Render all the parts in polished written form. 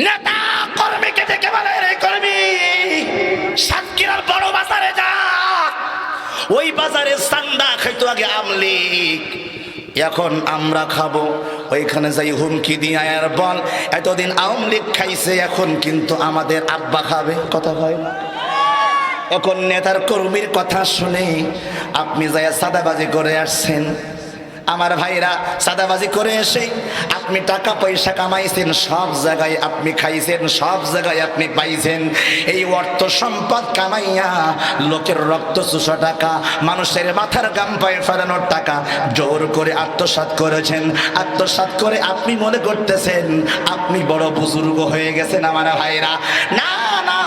নেতা কর্মীকে দেখে বলে, রে কর্মী সাতক্ষীরার বড় বাজারে যা, ওই বাজারে চান্দা খাইতো আগে আমলিক, এখন আমরা খাবো। ওইখানে যাই হুমকি দিয়ে আর বল, এতদিন আওয়ামী লীগ খাইছে, এখন কিন্তু আমাদের আব্বা খাবে। কথা হয় না? এখন নেতার কর্মীর কথা শুনে আপনি যাই সাদাবাজি করে আসছেন। আমার ভাইরা, সাদাবাজি করে এসে আপনি টাকা পয়সা কামাইছেন, সব জায়গায় আপনি খাইছেন, সব জায়গায় আপনি পাইছেন। এই অর্থ সম্পদ কামাইয়া লোকের রক্ত চুষা টাকা, মানুষের মাথার গাম পায়ে ফেরানোর টাকা জোর করে আত্মসাৎ করেছেন। আত্মসাৎ করে আপনি মনে করতেছেন আপনি বড় বুজুর্গ হয়ে গেছেন। আমার ভাইরা, না না,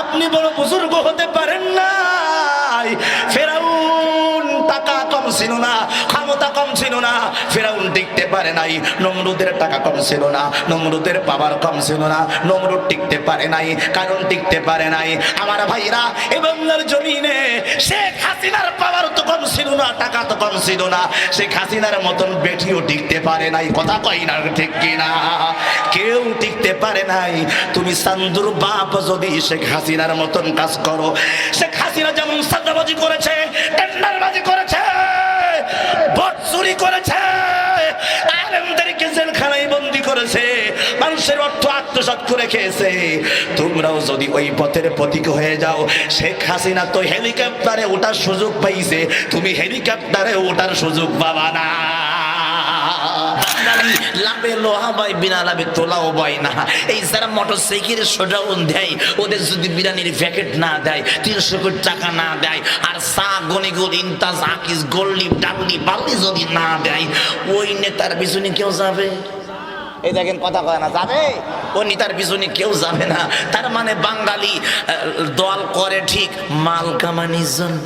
আপনি বড় বুজুর্গ হতে পারেন নাই। ফেরাউন টাকা কম ছিল না, ক্ষমতা কম ছিল না, ফেরাউন টিকতে পারে নাই। নমরুদের টাকা কম ছিল না, নমরুদের পাওয়ার কম ছিল না, নমরুদ টিকতে পারে নাই। কারণ টিকতে পারে নাই আমার ভাইরা, এই বাংলার জমিনে শেখ হাসিনার পাওয়ার তো কম ছিল না, টাকা তো কম ছিল না, শেখ হাসিনার মতন বেটিও টিকতে পারে নাই। কথা কই না ঠিক কিনা? কেউ টিকতে পারে নাই। তুমি সান্দুর বাপ যদি শেখ হাসিনার মতন কাজ করো, শেখ হাসিনা যেমন সাদাবাজি করেছে, টেন্ডারবাজি করেছে, ভোট চুরি করেছে, আলেমদেরকে জেলখানায় বন্দী করেছে, মানুষের অর্থ আত্মসাৎ করে খেয়েছে, তোমরাও যদি ওই পথের প্রতীক হয়ে যাও। শেখ হাসিনা তো হেলিকপ্টারে ওঠার সুযোগ পাইছে, তুমি হেলিকপ্টারে ওঠার সুযোগ পাবা না। লাভে লোহা বয়, বিনা লাভে তোলাও বয় না। এই যারা মোটর সাইকেলের শোডাউন দেয়, ওদের যদি বিরিয়ানির প্যাকেট না দেয়, 300 কোটি টাকা না দেয়, আর চা গনিগুল ইন্তাজ আকিস গোল্লি ডাল্লি বাল্লি যদি না দেয়, ওই নেতার পিছনে কেউ যাবে? এই দেখেন, কথা কয় না, যাবে? ওই নেতার পিছনে কেউ যাবে না। তার মানে বাঙালি দল করে ঠিক মাল কামানির জন্য।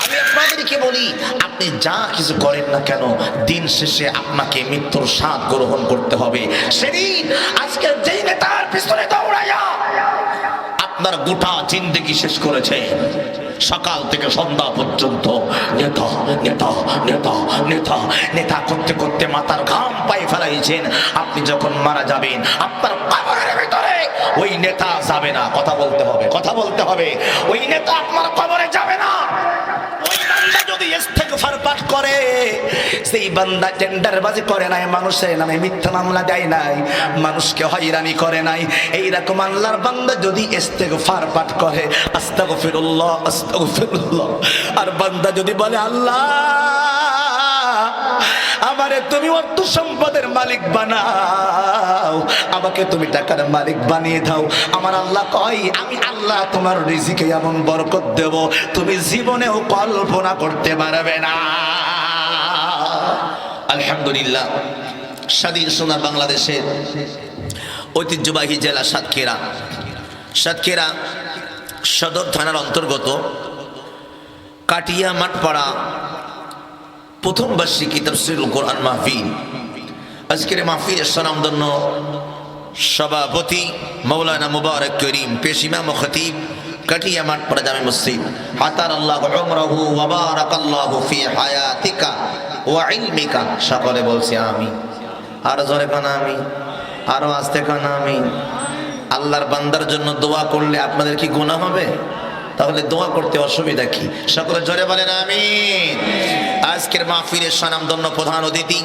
আমি আপনাদেরকে বলি, আপনি যা কিছু করেন না কেন, দিন শেষে আপনাকে মৃত্যুর স্বাদ গ্রহণ করতে হবে। সেদিন আজকে যেই নেতার পিছনে দৌড়াইয়া আপনার গোটা জিন্দেগি শেষ করেছে, সকাল থেকে সন্ধ্যা পর্যন্ত নেতা নেতা নেতা নেতা নেতা করতে করতে মাথার ঘাম পায়ে ফেলাইছেন, আপনি যখন মারা যাবেন আপনার কবরের ভিতরে ওই নেতা যাবে না। কথা বলতে হবে, কথা বলতে হবে। ওই নেতা আপনার কবরে যাবে না। ওই বান্দা যদি ইস্তেগফার পাঠ করে, সেই বান্দা টেন্ডারবাজি করে নাই, মানুষের নামে মিথ্যা মামলা দেয় নাই, মানুষকে হয়রানি করে নাই। এইরকম আল্লাহর বান্দা যদি ইস্তেগফার পাঠ করে, আস্তাগফিরুল্লাহ আস্তাগফিরুল্লাহ, আর বান্দা যদি বলে আল্লাহ আমারে তুমি অর্থ সম্পদের মালিক বানাও, আমাকে তুমি টাকার মালিক বানিয়ে দাও, আমার আল্লাহ কয় আমি আল্লাহ তোমার রিজিকে এমন বরকত দেব তুমি জীবনেও কল্পনা করতে পারবে না। আলহামদুলিল্লাহ, স্বাধীন সোনার বাংলাদেশের ঐতিহ্যবাহী জেলা সাতক্ষীরা, সাতক্ষীরা সদর থানার অন্তর্গত কাটিয়া মাঠপাড়া প্রথম বার্ষিকী তাফসীরুল কোরআন মাহফিল। আজকের মাহফিলের স্বনামধন্য সভাপতি মাওলানা মুবারক করিম, পেশ ইমাম ও খতিব, কাটিয়া মাঠপাড়া জামে মসজিদ। হাতারাল্লাহু উমরাহু ওয়া বারাকাল্লাহু ফি হায়াতিকা ওয়া ইলমিকা। সকলে বলছি আমি। আর জোরে কানা আমি, আরো আস্তে কানা আমি। আল্লাহর বান্দার জন্য দোয়া করলে আপনাদের কি গুনাহ হবে? তাহলে দোয়া করতে অসুবিধা কি? সকলে জোরে বলেন আমিন। আজকের মাহফিলের স্বনামধন্য প্রধান অতিথি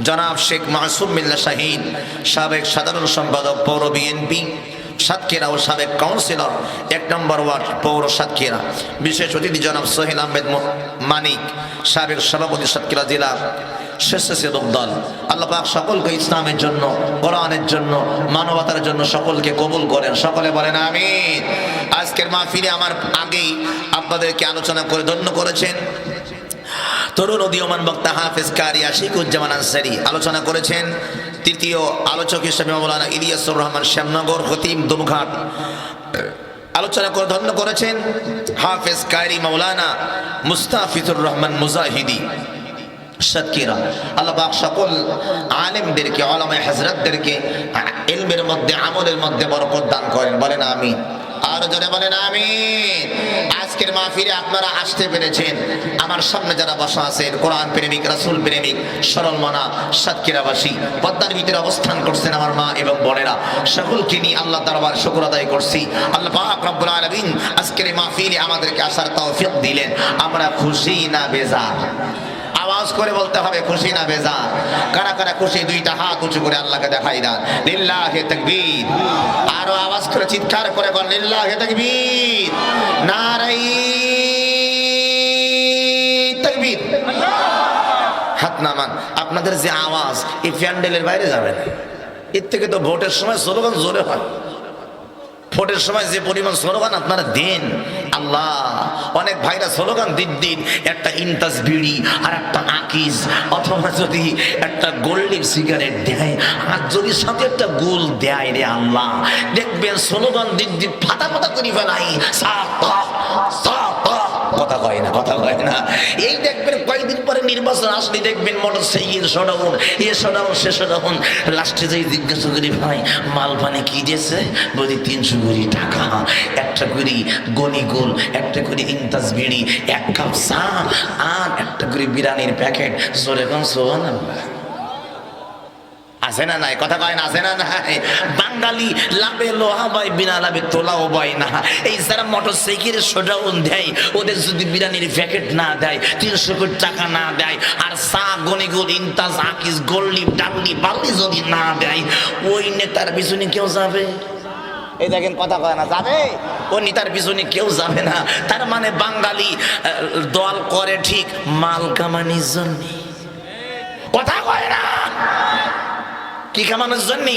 জনাব শেখ মাসুম মিল্লাহ শাহীন, সাবেক সাধারণ সম্পাদক পৌর বিএনপি সাতক্ষীরা ও সাবেক কাউন্সিলর 1 নম্বর ওয়ার্ড পৌর সাতক্ষীরা। বিশেষ অতিথি জনাব সোহেল আহমেদ মানিক, সাবেক সভাপতি সাতক্ষীরা জেলা স্বেচ্ছাসেবক দল। আল্লাহ পাক সকলকে ইসলামের জন্য, কোরআনের জন্য, মানবতার জন্য সকলকে কবুল করেন। সকলে বলেন আমিন। আজকের মাহফিলে আমার আগেই আপনাদেরকে আলোচনা করে ধন্য করেছেন তরুণ উদীয়মান বক্তা হাফেজ কারি আশিকুজ্জামান আনসারী। আলোচনা করেছেন তৃতীয় আলোচক হিসেবে মাওলানা ইলিয়াসুর রহমান শ্যামনগর খতিব দুমঘাট। আলোচনা করে ধন্য করেছেন হাফেজ কারি মাওলানা মুস্তাফিজুর রহমান মুজাহিদি সাতক্ষীরা। আল্লাহ পাক সকল আলেমদেরকে, উলামায়ে হযরতদেরকে ইলমের মধ্যে, আমলের মধ্যে বরকত দান করেন। বলেন আমিন। আর জোরে বলেন আমিন। আজকের মাহফিলে আপনারা আসতে পেরেছেন। আমার সামনে যারা বসা আছেন কোরআন প্রেমিক, রাসূল প্রেমিক, সরল মনা সাতক্ষীরাবাসী, পদ্মার ভিতরে অবস্থান করছেন আমার মা এবং বোনেরা, সকলকে নিয়ে আল্লাহ দরবার শুকর আদায় করছি। আল্লাহ পাক রব্বুল আলামিন আজকের এই মাহফিলে আমাদেরকে আসার তৌফিক দিলেন। আমরা খুশি না বেজার? আওয়াজ করে বলতে হবে খুশি না বেজার? কারা কারা খুশি দুইটা হাত উঁচু করে আল্লাহকে দেখাই দেন। লিল্লাহি তাকবীর। আরো আওয়াজ করে চিৎকার করে বল লিল্লাহি তাকবীর, নারাই তাকবীর। হাত নামান। আপনাদের যে আওয়াজ এই প্যান্ডেলের বাইরে যাবে না। এর থেকে তো ভোটের সময় স্লোগান জোরে হয়। ভোটের সময় যে পরিমাণ স্লোগান আপনারা দেন, আল্লাহ, অনেক ভাইরা স্লোগান দিন একটা ইনতাস বিড়ি আর একটা আকিস অথবা যদি একটা গোল্ডেন সিগারেট দেয় আর যদি সাথে একটা গোল দেয় রে আল্লাহ, দেখবেন স্লোগান দিন ফাটা ফাটা করে ফেলাই। কথা কয় না, কথা কয় না। এই দেখবেন কয়েকদিন পরে নির্বাচন আসলে দেখবেন মোটর সাইকেল শোডাউন, শোডাউন, সে শোডাউন। লাস্টে যাই জিজ্ঞাসা করি ভাই মাল পানে কি দিয়েছে? বলি 300 কোটি টাকা, একটা করে গনি গোল, একটা করে ইনতাস বিড়ি, এক কাপ চা আর একটা করে বিরিয়ানির প্যাকেট। জোরে কোন সুবহানাল্লাহ। আছে না নাই? কথা কয় না, আছে না নাই? বাঙালি লাভে লোহা বয়, বিনা লাভে তোলাও বয় না। এই যারা মোটর সাইকেলের শোডাউন দেয়, ওদের যদি বিরিয়ানির প্যাকেট না দেয়, 300 কোটি টাকা না দেয়, আর চা গনিগুল ইনতাজ আকিস গোল্ডি ডাল্লি বাল্লি যদি না দেয়, ওই নেতার পিছনে কেউ যাবে? এই দেখেন কথা কয় না, যাবে? ও নেতার পিছনে কেউ যাবে না। তার মানে বাঙালি দল করে ঠিক মাল কামানির জন্য। কথা কয় না, কি কামানোর জন্য?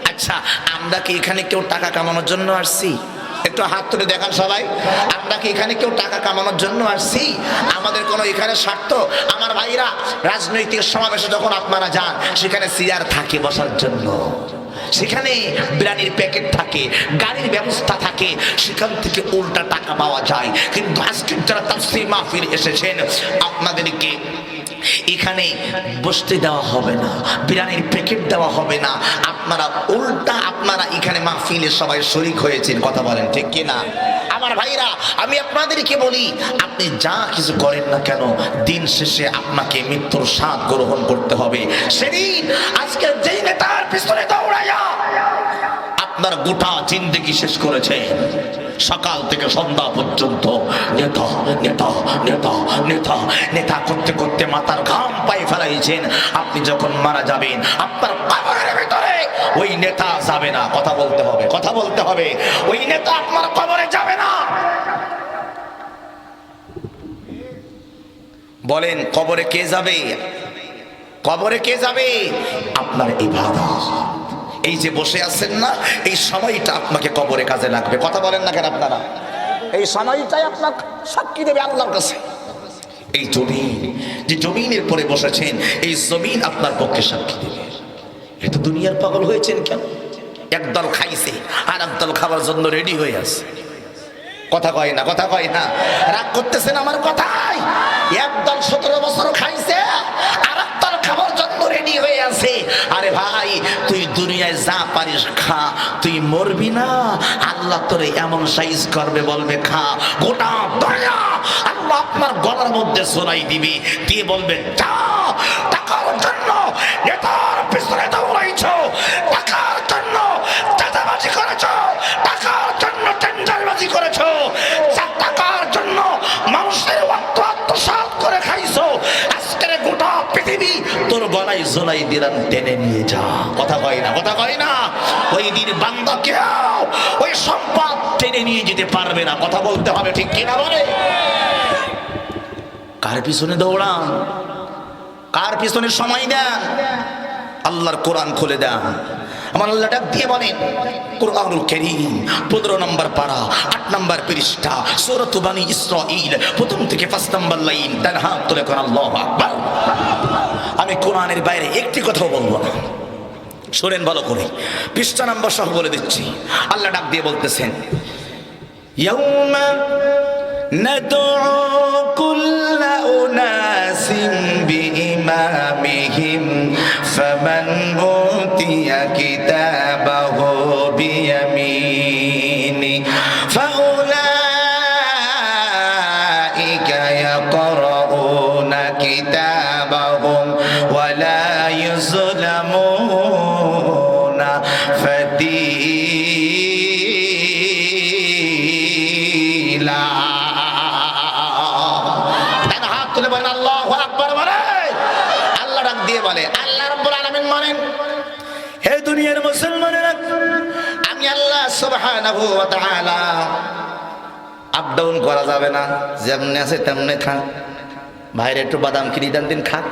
আচ্ছা, আমরা কি এখানে কেউ টাকা কামানোর জন্য আসছি? একটু হাত তুলে দেখান সবাই। আমরা কি এখানে কেউ টাকা কামানোর জন্য আসছি? আমাদের কোনো এখানে স্বার্থ? আমার ভাইরা, রাজনৈতিক সমাবেশে যখন আপনারা যান, সেখানে চেয়ার থাকে বসার জন্য, সেখানে বিরিয়ানির প্যাকেট থাকে, গাড়ির ব্যবস্থা থাকে, সেখান থেকে উল্টা টাকা পাওয়া যায়। কিন্তু আজকে যারা তাফসীর মাহফিল এসেছেন, আপনাদেরকে এখানে বসতে দেওয়া হবে না, বিরিয়ানির প্যাকেট দেওয়া হবে না। আপনারা উল্টা আপনারা এখানে মাহফিলে সবাই শরীক হয়েছেন। কথা বলেন ঠিক কি না? আমার ভাইরা, আমি আপনাদেরকে বলি, আপনি যা কিছু করেন না কেন, দিন শেষে আপনাকে মৃত্যুর স্বাদ গ্রহণ করতে হবে। সেদিন আজকে যেই নেতার পিছনে দৌড়াইয়া আপনার গোটা জিন্দেগি শেষ করেছে, সকাল থেকে সন্ধ্যা পর্যন্ত নেতা নেতা নেতা নেতা নেতা করতে করতে মাথার ঘাম পায়ে ফেলাইছেন, আপনি যখন মারা যাবেন, আপনার কবরের ভিতরে ওই নেতা যাবে না। কথা বলতে হবে, কথা বলতে হবে। ওই নেতা আপনার কবরে যাবে না। বলেন কবরে কে যাবে? কবরে কে যাবে? আপনার ইবাদত। এই যে বসে আছেন না, এই সময়টা আপনাকে কবরে কাজে লাগবে। কথা বলেন না কেন আপনারা? এই সময়টাই আপনার সাক্ষী দেবে আল্লাহর কাছে। এই জমিন, যে জমিনের পরে বসেছেন, এই জমিন আপনার পক্ষে সাক্ষী দেবে। এটা দুনিয়ার পাগল হয়েছেন কেন? একদল খাইছে আর একদল খাবার জন্য রেডি হয়ে আছে। কথা কয় না, কথা কয় না। রাগ করতেছেন আমার কথায়? একদল 17 বছর খাইছে আর একদল খাবার জন্য রেডি হয়ে আছে। আরে ভাই, তুই দুনিয়ায় যা পারিস খা, তুই মরবি না। আল্লাহ তোরে এমন সাইজ করবে, বলবে খা। গোটা দয়া আল্লাহ আপনার গলার মধ্যে শোনাই দিবি, দিয়ে বলবে যা। টাকার জন্য নেতার পিছনে দৌড়াইছো, টাকার জন্য চাঁদাবাজি করেছো, টাকার জন্য টেন্ডারবাজি করেছো, টাকার জন্য মানুষের রক্ত আত্মসাৎ করে খাইছো। আজকের গোটা পৃথিবী তোর গলায় ঝোলাই দিলাম, টেনে নিয়ে যা। কথা কয় না, কথা কয় না। ওই দিন বান্দা কেউ ওই সম্পদ টেনে নিয়ে যেতে পারবে না। কথা বলতে হবে ঠিক কিনা বলে? কার পিছনে দৌড়ান? কার পিছনে সময় দেন? আল্লাহর কোরআন খুলে দেন। আমার আল্লাহ ডাক দিয়ে বলেন, কুরআনুল কারীম 15 নম্বর পারা 8 নম্বর পৃষ্ঠা, সূরাত বনী ইসরাঈল, প্রথম থেকে 5 নম্বর লাইন। ডান হাত তুলে কোন আল্লাহু আকবার। আমি কোরআনের বাইরে একটি কথাও বলবো না, শুনেন ভালো করে। পৃষ্ঠা নাম্বার সহ বলে দিচ্ছি। আল্লাহ ডাক দিয়ে বলতেছেন, ইয়াউমা নাদউ কুল্লা উনাসিন বিইমামিহিম ফামান উতিয়া কিতাবাহু বিয়ামিনি বলে আল্লাহ রাব্বুল আলামিন বলেন, হে দুনিয়ার মুসলমানেরা, আমি আল্লাহ সুবহানাহু ওয়া তাআলা আপ ডাউন করা যাবে না, যেমনি আছে তেমনি খান। ভাইরে একটু বাদাম কিনে দেন, দিন খান।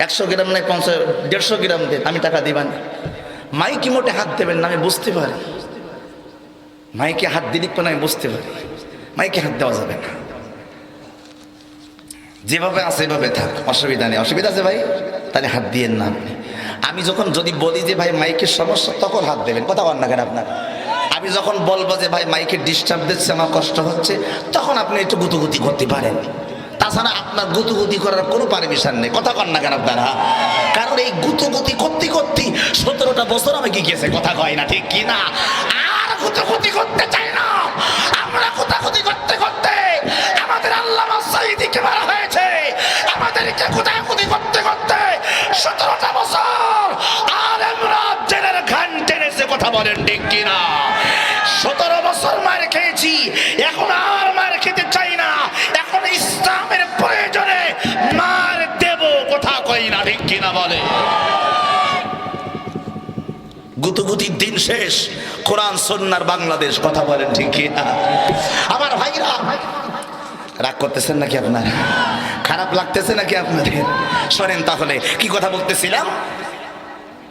100 গ্রাম নাই 150 গ্রাম দেন, আমি টাকা দিবান। মাইকি মোটে হাত দেবেন না, আমি বুঝতে পারি। মাইকে হাত দিলি কোন আমি বুঝতে পারি, মাইকে হাত দেওয়া যাবে না। যেভাবে আছে এভাবে থাক, অসুবিধা নেই। অসুবিধা আছে ভাই, তাহলে হাত দিয়েন না আপনি। আমি যখন যদি বলি যে ভাই মাইকের সমস্যা, তখন হাত দেবেন। কথা বল না কেন আপনার? আমি যখন বলবো যে ভাই মাইকের ডিস্টার্ব দিচ্ছে, আমার কষ্ট হচ্ছে, তখন আপনি একটু গুতুগুতি করতে পারেন। তাছাড়া আপনার গুতুগুতি করার কোনো পারমিশন নেই। কথা কন না কেন আপনারা? কারণ এই গুতুগুতি করতে করতে 17টা বছর আমাকে গিয়েছে। কথা কয় না, ঠিক কি না? আর গুতুগুতি করতে চাই না আমরা। গুতাগুতি করতে করতে আমাদের আল্লামা সাঈদীকে মারা হয়েছে। আমাদেরকে গুতাগুতি করতে করতে 17টা বছর আলেমরা জেলের ঘান টেনেছে। কথা বলেন ঠিক কি না? 17 বছর মার খেয়েছি, এখন আর মার খেতে চাই না। এখন ইসলামের প্রয়োজনে মার দেব। কথা কই না, ঠিক কিনা বলে? গুতুগুতির দিন শেষ, কোরআন সুন্নাহর বাংলাদেশ। কথা বলেন ঠিক কিনা? আমার ভাইরা, রাগ করতেছেন নাকি আপনার? খারাপ লাগতেছে নাকি আপনাদের? শোনেন তাহলে কি কথা বলতেছিলাম।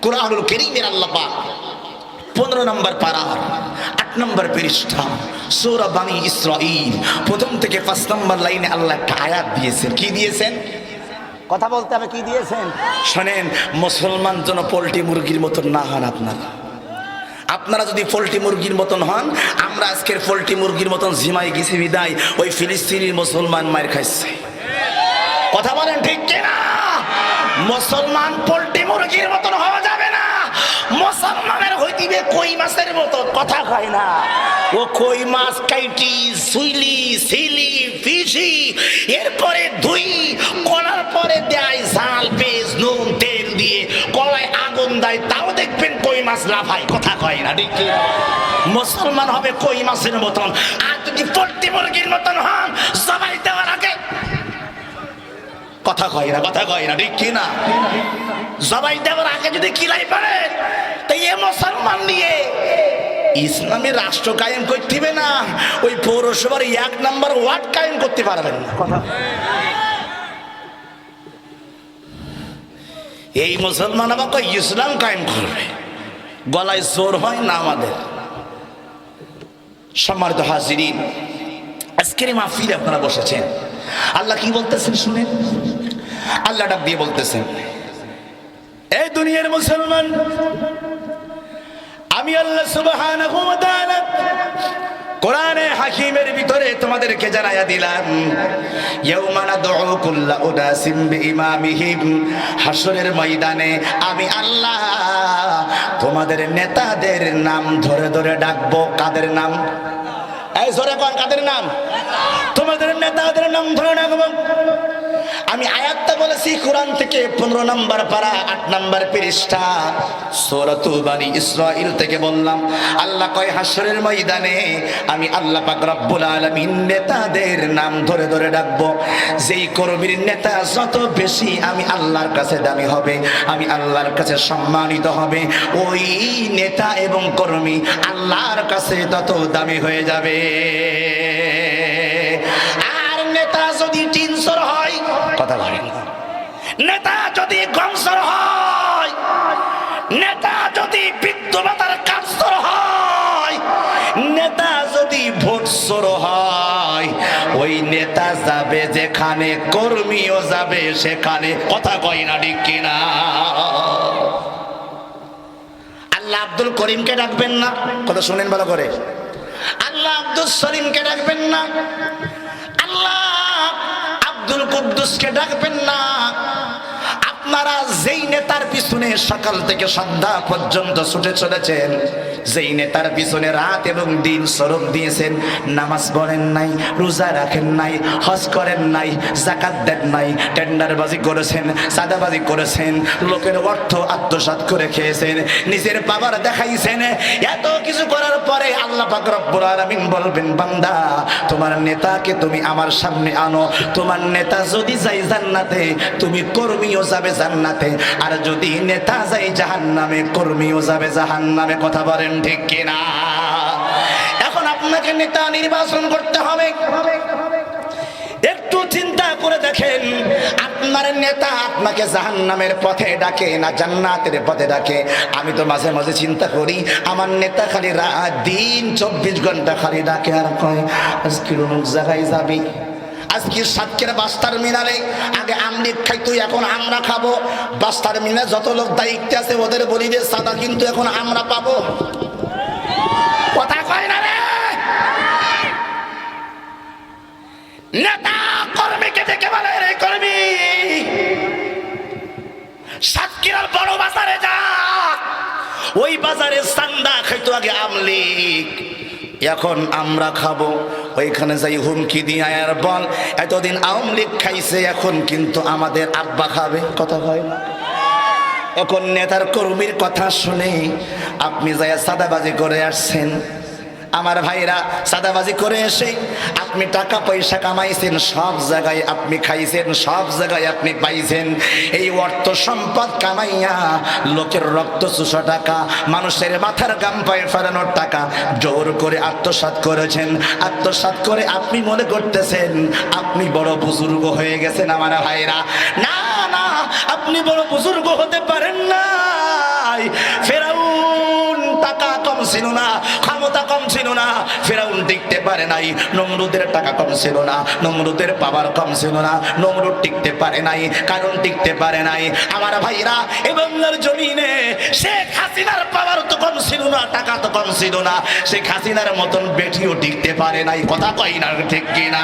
কোরআনুল কারীমের আল্লাহ পাক 15 নম্বর পারা 8 নম্বর পৃষ্ঠা সূরা বনী ইসরাঈল প্রথম থেকে 5 নম্বর লাইনে আল্লাহ একটা আয়াত দিয়েছেন। কি দিয়েছেন? কথা বলতে হবে, কি দিয়েছেন? শোনেন, মুসলমান যেন পোল্ট্রি মুরগির মতন না হন আপনারা। আপনারা যদি পোল্ট্রি মুরগির মতন হন, আমরা আজকের পোল্ট্রি মুরগির মতন ঝিমাই গেছি বিদায় ওই ফিলিস্তিনির মুসলমান মার খাইছে। কথা বলেন ঠিক কিনা? মুসলমান পোল্ট্রি মুরগির মতন হওয়া যাবে না। মুসলমানের হইতিবে কই মাছের মতো। কথা কয় না? ও কই মাছ কাইটি সুইলি সিলি ফিশি, এরপরে ধুই কলার পরে দেয় ঝাল পেঁয়াজ নুন তেল দিয়ে, কলায় আগুন দেয়, তাও দেখবেন কই মাছ লাফায়। কথা কয় না ঠিক কি? মুসলমান হবে কই মাছের মতন। আর যদি পোল্ট্রি মুরগির মতন হন, জবাই দেওয়ার আগে কথা কয় না, কথা কয় না ঠিক কি না? জবাই দেওয়ার আগে যদি কিলাই পারে, তাই এ মুসলমান নিয়ে ইসলামের রাষ্ট্র কায়েম করতে হবে না, ওই পৌরসভার 1 নম্বর ওয়ার্ড কায়েম করতে পারবেন না। কথা, এই মুসলমান আবার ইসলাম কায়েম করবে, গলায় জোর হয় না আমাদের। সম্মানিত হাজিরিন, আজকের মাহফিলে আপনারা বসেছেন, আল্লাহ কি বলতেছেন শুনেন। আল্লাহ ডাক দিয়ে বলতেছেন, এই দুনিয়ার মুসলমান, আমি আল্লাহ সুবহানাহু ওয়া তাআলা কোরআনে হাকিমের ভিতরে তোমাদেরকে জানাইয়া দিলাম, ইয়াউমা নাদউ কুল্লা উনাসিম বিইমামিহিম, হাসরের ময়দানে আমি আল্লাহ তোমাদের নেতাদের নাম ধরে ধরে ডাকবো। কাদের নাম? এই জোরে কোন, কাদের নাম? তোমাদের নেতাদের নাম ধরে ডাকবো। আমি আয়াতটা বলেছি কোরআন থেকে 15 নম্বর পারা 8 নম্বর পৃষ্ঠা সূরাতু বনী ইসরাঈল থেকে বললাম। আল্লাহ কয় হাসরের ময়দানে আমি আল্লাহ পাক রব্বুল আলামিন নেতাদের নাম ধরে ধরে ডাকবো। যেই কর্মীর নেতা যত বেশি আমি আল্লাহর কাছে দামি হবে, আমি আল্লাহর কাছে সম্মানিত হবে, ওই নেতা এবং কর্মী আল্লাহর কাছে তত দামি হয়ে যাবে। আর নেতা যদি টিনসর হয়, কথা বলেন, নেতা যদি গমসর হয়, নেতা যদি বিদ্যুৎতার কাজসর হয়, নেতা যদি ভোটসর হয়, ওই নেতা যাবে যেখানে, কর্মীও যাবে সেখানে। কথা কয় না ঠিক কিনা? আল্লাহ আব্দুল করিমকে ডাকবেন না, কথা শুনেন ভালো করে। আল্লাহ আব্দুল সলিমকে ডাকবেন না, আল্লাহ আব্দুল কুদ্দুসকে ডাকবেন না। আপনারা যেই নেতার পিছনে সকাল থেকে সন্ধ্যা পর্যন্ত ছুটে চলেছেন, যেই নেতার পিছনে রাত এবং দিন শ্রম দিয়েছেন, নামাজ পড়েন নাই, রোজা রাখেন নাই, হজ করেন নাই, যাকাত দেন নাই, টেন্ডারবাজি করেছেন, সাদাবাজি করেছেন, লোকের অর্থ আত্মসাৎ করে খেয়েছেন, নিজের পাওয়ার দেখাইছেন, এত কিছু করার পরে আল্লাহ পাক রব্বুল আলামিন বলবেন, বান্দা তোমার নেতাকে তুমি আমার সামনে আনো। তোমার নেতা যদি যায় জান্নাতে, তুমি কর্মীও যাবে জান্নাতে, আর যদি নেতা যায় জাহান্নামে, কর্মীও যাবে জাহান্নামে। কথা বলেন ঠিক কিনা? এখন আপনাকে নেতা নির্বাচন করতে হবে। একটু চিন্তা করে দেখেন, আপনার নেতা আপনাকে জাহান্নামের পথে ডাকে না জান্নাতের পথে ডাকে? আমি তো মাঝে মাঝে চিন্তা করি, আমার নেতা খালি রাত দিন 24 ঘন্টা খালি ডাকে আর কয় আজকে অমুক জায়গায় যাবি, আজকে সাতক্ষীরা বাস টার্মিনালে আগে আমলিগ খাইতো, এখন আমরা খাবো। বাস টার্মিনালে যত লোক দায়িত্বে আছে ওদের বলি যে সাদা কিন্তু এখন আমরা পাবো। কথা কয় না রে? নেতা কর্মীকে দেখে বলে, রে কর্মী সাতক্ষীরার বড় বাজারে যা, ওই বাজারে চান্দা খাইতো আগে আমলিগ, এখন আমরা খাবো। ওইখানে যাই হুমকি দিয়ে আর বল এতদিন আওয়ামী লীগ খাইছে, এখন কিন্তু আমাদের আব্বা খাবে। কথা হয় না? এখন নেতার কর্মীর কথা শুনে আপনি যাই সাদাবাজি করে আসছেন। আমার ভাইরা, সাদাবাজি করে এসে আপনি টাকা পয়সা কামাইছেন, সব জায়গায় আপনি খাইছেন, সব জায়গায় আপনি পাইছেন। এই অর্থ সম্পদ কামাইয়া লোকের রক্ত চুষা টাকা, মানুষের মাথার গাম পায়ে ফেরানোর টাকা জোর করে আত্মসাৎ করেছেন। আত্মসাৎ করে আপনি মনে করতেছেন আপনি বড় বুজুর্গ হয়ে গেছেন। আমার ভাইরা, না না, আপনি বড় বুজুর্গ হতে পারেন না। ফেরাউন টাকা কম ছিল না, ক্ষমতা কম ছিল না, ফেরাউন টিকতে পারে নাই। নমরুদের টাকা কম ছিল না, নমরুদের পাওয়ার কম ছিল না, নমরুদ টিকতে পারে নাই। কারণ টিকতে পারে নাই আমার ভাইরা, এবং জমিনে শেখ হাসিনার পাওয়ার তো কম ছিল না, টাকা তো কম ছিল না, শেখ হাসিনার মতন বেটিও টিকতে পারে নাই। কথা কই না ঠিক কিনা?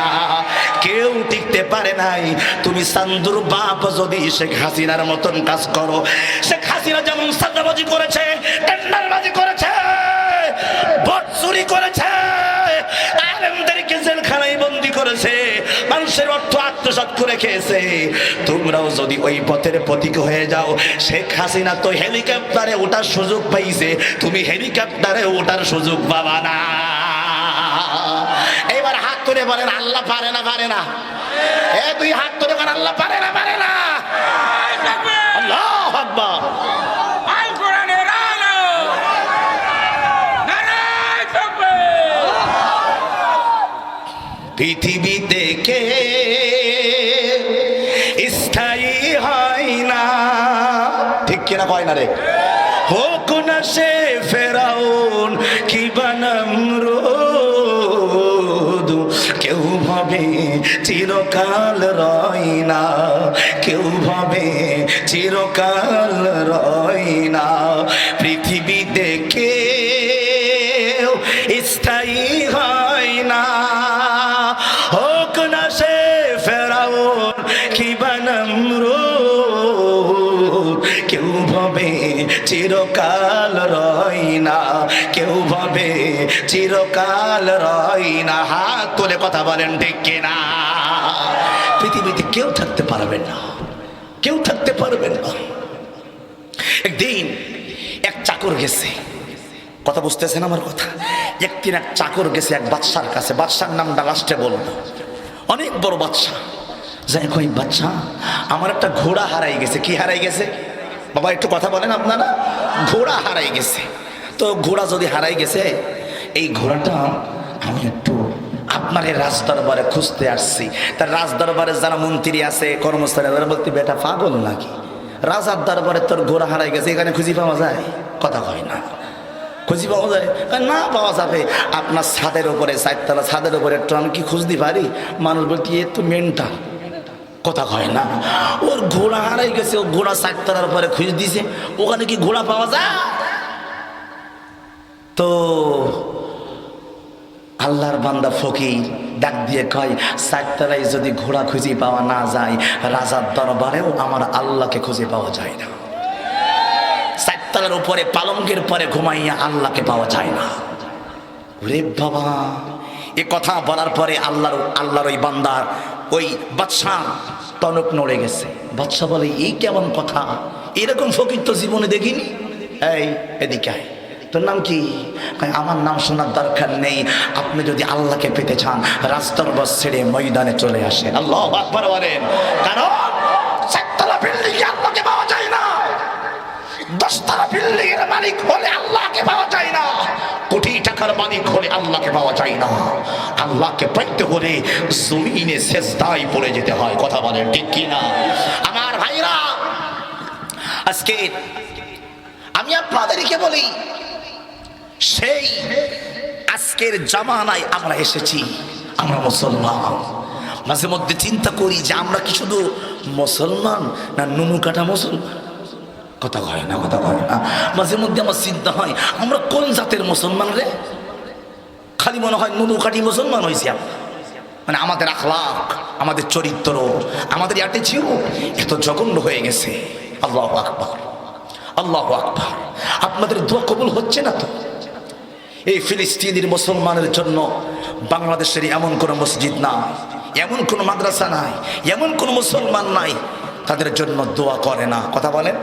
কেউ টিকতে পারে নাই। তুমি সান্দুর বাপ যদি শেখ হাসিনার মতন কাজ করো, শেখ হাসিনা যেমন সাদাবাজি করেছে, টেন্ডারবাজি করেছে, ভোট চুরি করেছে, আলেমদেরকে জেলখানায় বন্দি করেছে, মানুষের অর্থ আত্মসাৎ করে খেয়েছে, তোমরাও যদি ওই পথের প্রতীক হয়ে যাও। শেখ হাসিনা তো হেলিকপ্টারে ওঠার সুযোগ পাইছে, তুমি হেলিকপ্টারে ওঠার সুযোগ পাবা না। এবার হাত তুলে বলেন আল্লাহ পারে না? পারে না? এ তুই হাত তুলে বলেন আল্লাহ পারে না? পারে না? আল্লাহু আকবার। পৃথিবীতে কে স্থায়ী হয় না, ঠিক কিনা কয় না রে? হোক না সে ফেরাউন কি নমরুদ, কেউ ভাবে চিরকাল রয় না, কেউ ভাবে চিরকাল রয় না। পৃথিবীতে কেউ স্থায়ী হয় না, হোক না সে ফেরাউন কিবা নমরুদ, কেউ ভাবে চিরকাল রয় না, কেউ ভাবে চিরকাল রয় না। হাত তুলে কথা বলেন ঠিক কিনা? পৃথিবীতে কেউ থাকতে পারবেন না, কেউ থাকতে পারবেন না। একদিন এক চাকর গেছে, কথা বুঝতেছেন আমার কথা? একদিন এক চাকর গেছে এক বাদশার কাছে, বাদশার নামটা লাস্টে বলবো, অনেক বড় বাদশা। যাই কই বাদশা, আমার একটা ঘোড়া হারাই গেছে। কি হারাই গেছে বাবা? একটু কথা বলেন আপনারা। ঘোড়া হারাই গেছে। তো ঘোড়া যদি হারাই গেছে, এই ঘোড়াটা আমি একটু আপনার এই রাজদরবারে খুঁজতে আসছি। তার রাজদরবারে যারা মন্ত্রী আছে, কর্মচারী, তারা বলতে বেটা পাগল নাকি? রাজার দরবারে তোর ঘোড়া হারাই গেছে, এখানে খুঁজি পাওয়া যায়? কথা কয় না। খুঁজি পাওয়া যায় না? পাওয়া যাবে আপনার ছাদের উপরে, চারতলা ছাদের উপরে একটু আমি কি খুঁজতে পারি? মানুষ বলতে এ তো মেন্টাল। কথা কয় না। ওর ঘোড়া হারাই গেছে, ও ঘোড়া চারতলার উপরে খুঁজ দিছে, ওখানে কি ঘোড়া পাওয়া যায়? তো আল্লাহর বান্দা ফকির ডাক দিয়ে কয়, চারতলায় যদি ঘোড়া খুঁজে পাওয়া না যায়, রাজার দরবারেও আমার আল্লাহকে খুঁজে পাওয়া যায় না। একতলার উপরে পালঙ্কের পরে ঘুমাইয়া আল্লাহকে পাওয়া যায় না। রে বাবা, এ কথা বলার পরে আল্লাহর ওই বান্দার ওই বাদশাহ টনক নড়ে গেছে। বাদশাহ বলে, এই কেমন কথা, এরকম ফকির তো জীবনে দেখিনি। এই এদিকে আয়, তোর নাম কি? আমার নাম শোনার দরকার নেই, আপনি যদি আল্লাহকে পেতে চান রাস্তার বাস ছেড়ে ময়দানে চলে আসেন। আল্লাহু আকবার বলেন। কারণ চারতলা বিল্ডিং এ আল্লাহকে পাওয়া যায় না, 10তলা বিল্ডিং এর মালিক হলে আল্লাহকে পাওয়া যায় না, কোটি টাকার মালিক হলে আল্লাহকে পাওয়া যায় না। আল্লাহকে পাইতে হলে জমিনে সেজদায় পড়ে যেতে হয়। কথা বলেন ঠিক কি না? আমার ভাইরা, আজকে আমি আপনাদেরকে বলি, সেই আজকের জামানায় আমরা এসেছি, আমরা মুসলমান। মাঝে মধ্যে চিন্তা করি যে আমরা কি শুধু মুসলমান না নুনু কাটা মুসলমান? কথা কয় না, কথা কয় না। মাঝে মধ্যে আমার চিন্তা হয় আমরা কোন জাতের মুসলমান রে? খালি মনে হয় নুনু কাটি মুসলমান হয়েছি আমরা। মানে আমাদের আখলাক, আমাদের চরিত্র, আমাদের অ্যাটিটিউড এত জঘন্য হয়ে গেছে। আল্লাহু আকবার, আল্লাহু আকবার। আপনাদের দোয়া কবুল হচ্ছে না তো? এই ফিলিস্তিনের মুসলমানের জন্য বাংলাদেশের এমন কোনো মসজিদ নাই, এমন কোনো মাদ্রাসা নাই, এমন কোনো মুসলমান নাই তাদের জন্য দোয়া করে না। কথা বলেন।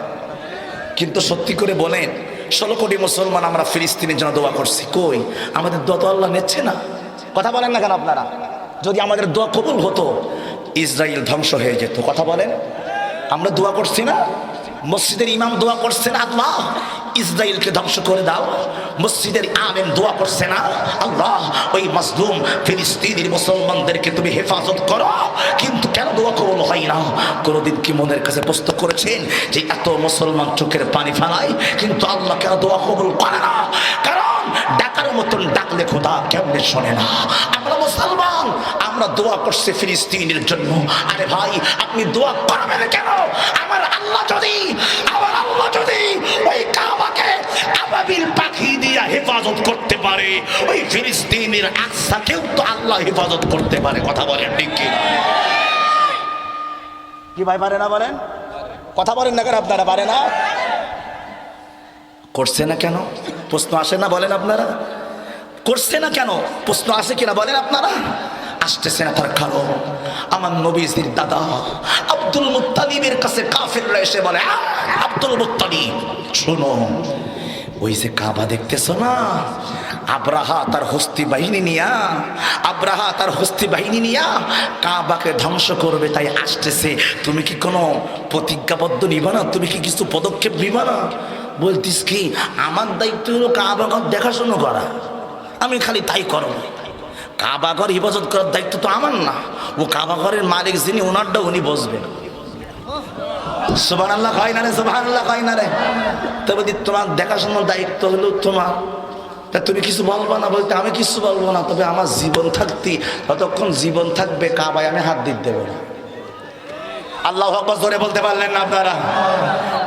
কিন্তু সত্যি করে বলেন, 16 কোটি মুসলমান আমরা ফিলিস্তিনের জন্য দোয়া করছি, কই আমাদের দোয়া তো আল্লাহ নিচ্ছে না? কথা বলেন না কেন আপনারা? যদি আমাদের দোয়া কবুল হতো ইসরায়েল ধ্বংস হয়ে যেত। কথা বলেন। আমরা দোয়া করছি না? মসজিদের ইমাম দোয়া করছে না, আল্লাহ ইসরায়েলকে ধ্বংস করে দাও। মসজিদের আলেম দোয়া করছে না, আল্লাহ ওই মাজলুম ফিলিস্তিনের মুসলমানদেরকে তুমি হেফাজত করো। কিন্তু কেন দোয়া কবুল হয় না? কোনদিন কি মনের কাছে প্রশ্ন করেছেন যে এত মুসলমান চোখের পানি ফেলায় কিন্তু আল্লাহ কেন দোয়া কবুল করে না? কারণ ডাকার মতন ডাকলে খোদা কেমনে শোনে না। আমরা মুসলমান, আমরা দোয়া করছি ফিলিস্তিনের জন্য। আরে ভাই, আপনি দোয়া করবেন কেন? আমার আল্লাহ যদি ওই কাবাকে আবাবিল পাখি দিয়ে হেফাজত করতে পারে, ওই ফিলিস্তিনের আকসাকেও তো আল্লাহ হেফাজত করতে পারে। কথা বলেন ঠিক কি? কি ভাই পারে না বলেন? কথা বলেন না কেন আপনারা? পারে না? করছে না কেন? প্রশ্ন আসে না বলেন আপনারা? করছে না কেন? প্রশ্ন আসে কিনা বলেন আপনারা? আসতেছে না তার কারণ আমার নবীজির দাদা আব্দুল মুত্তালিবের কাছে কাফেররা এসে বলে, আব্দুল মুত্তালিব শোনো, ওই যে কাবা দেখতেছো না, আব্রাহা তার হস্তি বাহিনী নিয়া কাবাকে ধ্বংস করবে, তাই আসতেছে। তুমি কি কোনো প্রতিজ্ঞাবদ্ধ নিবা না? তুমি কি কিছু পদক্ষেপ নিবা না? বলতিস কি, আমার দায়িত্ব হলো কাবাঘর দেখাশোনা করা, আমি খালি তাই করব। কাবাঘর হেফাজত করার দায়িত্ব তো আমার না, ও কাবাঘরের মালিক যিনি ওনারটা উনি বসবেন। সুবহানাল্লাহ কয় না রে? সুবহানাল্লাহ কয় না রে? তবে তোমার দেখাশোনার দায়িত্ব হলো তোমার, তা তুমি কিছু বলবো না? বলতে আমি কিছু বলবো না, তবে আমার জীবন থাকতে ততক্ষণ জীবন থাকবে কাবায় আমি হাত দিতে দেবো না। আল্লাহু আকবার জোরে বলতে পারলেন না আপনারা?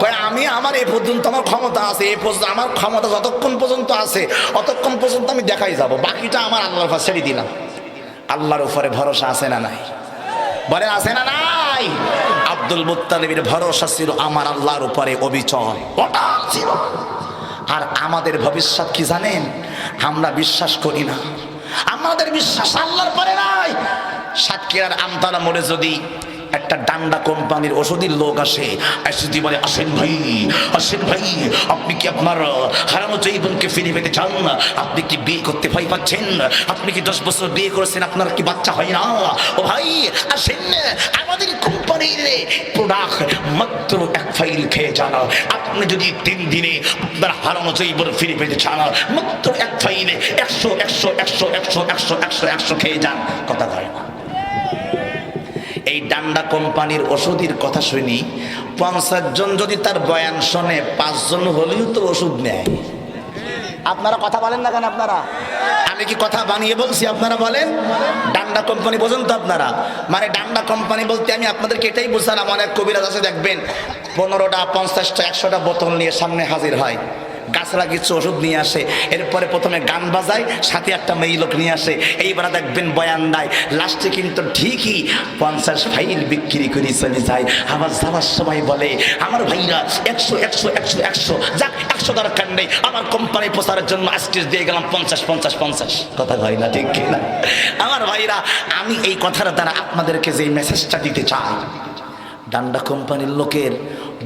কয় আমি আমার এই পর্যন্ত আমার ক্ষমতা আছে, এই পর্যন্ত আমার ক্ষমতা যতক্ষণ পর্যন্ত আছে অতক্ষণ পর্যন্ত আমি দেখাই যাব, বাকিটা আমার আল্লাহর উপর ছেড়ে দিলাম। আল্লাহর উপরে ভরসা আছে না নাই? বলে আছে না নাই? আব্দুল মুত্তালিবের ভরসা ছিল আমার আল্লাহর উপরে অবিচল, অটল ছিল। আর আমাদের ভবিষ্যৎ কি জানেন? আমরা বিশ্বাস করি না, আমাদের বিশ্বাস আল্লাহর পরে নাই। সাতক্ষীরার আমতলা মোড়ে যদি একটা ডান্ডা কোম্পানির ওষুধের লোক আসে, যদি বলে আসেন ভাই, আপনি কি আপনার হারানো যৌবনকে ফিরে পেতে চান? আপনি কি বিয়ে করতে ভয় পাচ্ছেন? আপনি কি 10 বছর বিয়ে করেছেন, আপনার কি বাচ্চা হয় না? ও ভাই আসেন, আমাদের কোম্পানির প্রোডাক্ট মাত্র 1 ফাইল খেয়ে যান। আপনি যদি 3 দিনে আপনার হারানো যৌবন ফিরে পেতে চান, মাত্র 1 ফাইলে 100 খেয়ে যান। কথা হয় না? এই ডান্ডা কোম্পানির ওষুধের কথা শুনি 50 জন যদি তার বয়ান শোনে, 5 জন হলেও তো ওষুধ নেয়। আপনারা কথা বলেন না কেন? আপনারা, আমি কি কথা বানিয়ে বলছি? আপনারা বলেন। ডান্ডা কোম্পানি বোঝেন তো আপনারা? মানে ডান্ডা কোম্পানি বলতে আমি আপনাদেরকে এটাই বোঝালাম, অনেক কবিরাজ আছে দেখবেন 15টা 50টা 100টা বোতল নিয়ে সামনে হাজির হয়, গাছ লাগিয়েছে ওষুধ নিয়ে আসে, এরপরে প্রথমে গান বাজায়, সাথে একটা মেয়ে লোক নিয়ে আসে, এইবার দেখবেন বয়ান দেয়, লাস্টে কিন্তু ঠিকই 50 ফাইল বিক্রি করে চলে যায়। আবার যাওয়ার সময় বলে আমার ভাইরা 100 100 100 100 যাক 100 দরকার নেই, আমার কোম্পানি প্রচারের জন্য আজকে দিয়ে গেলাম 50 50 50। কথা হয় না, ঠিক কিনা? আমার ভাইরা, আমি এই কথার দ্বারা আপনাদেরকে যে মেসেজটা দিতে চাই, ডান্ডা কোম্পানির লোকের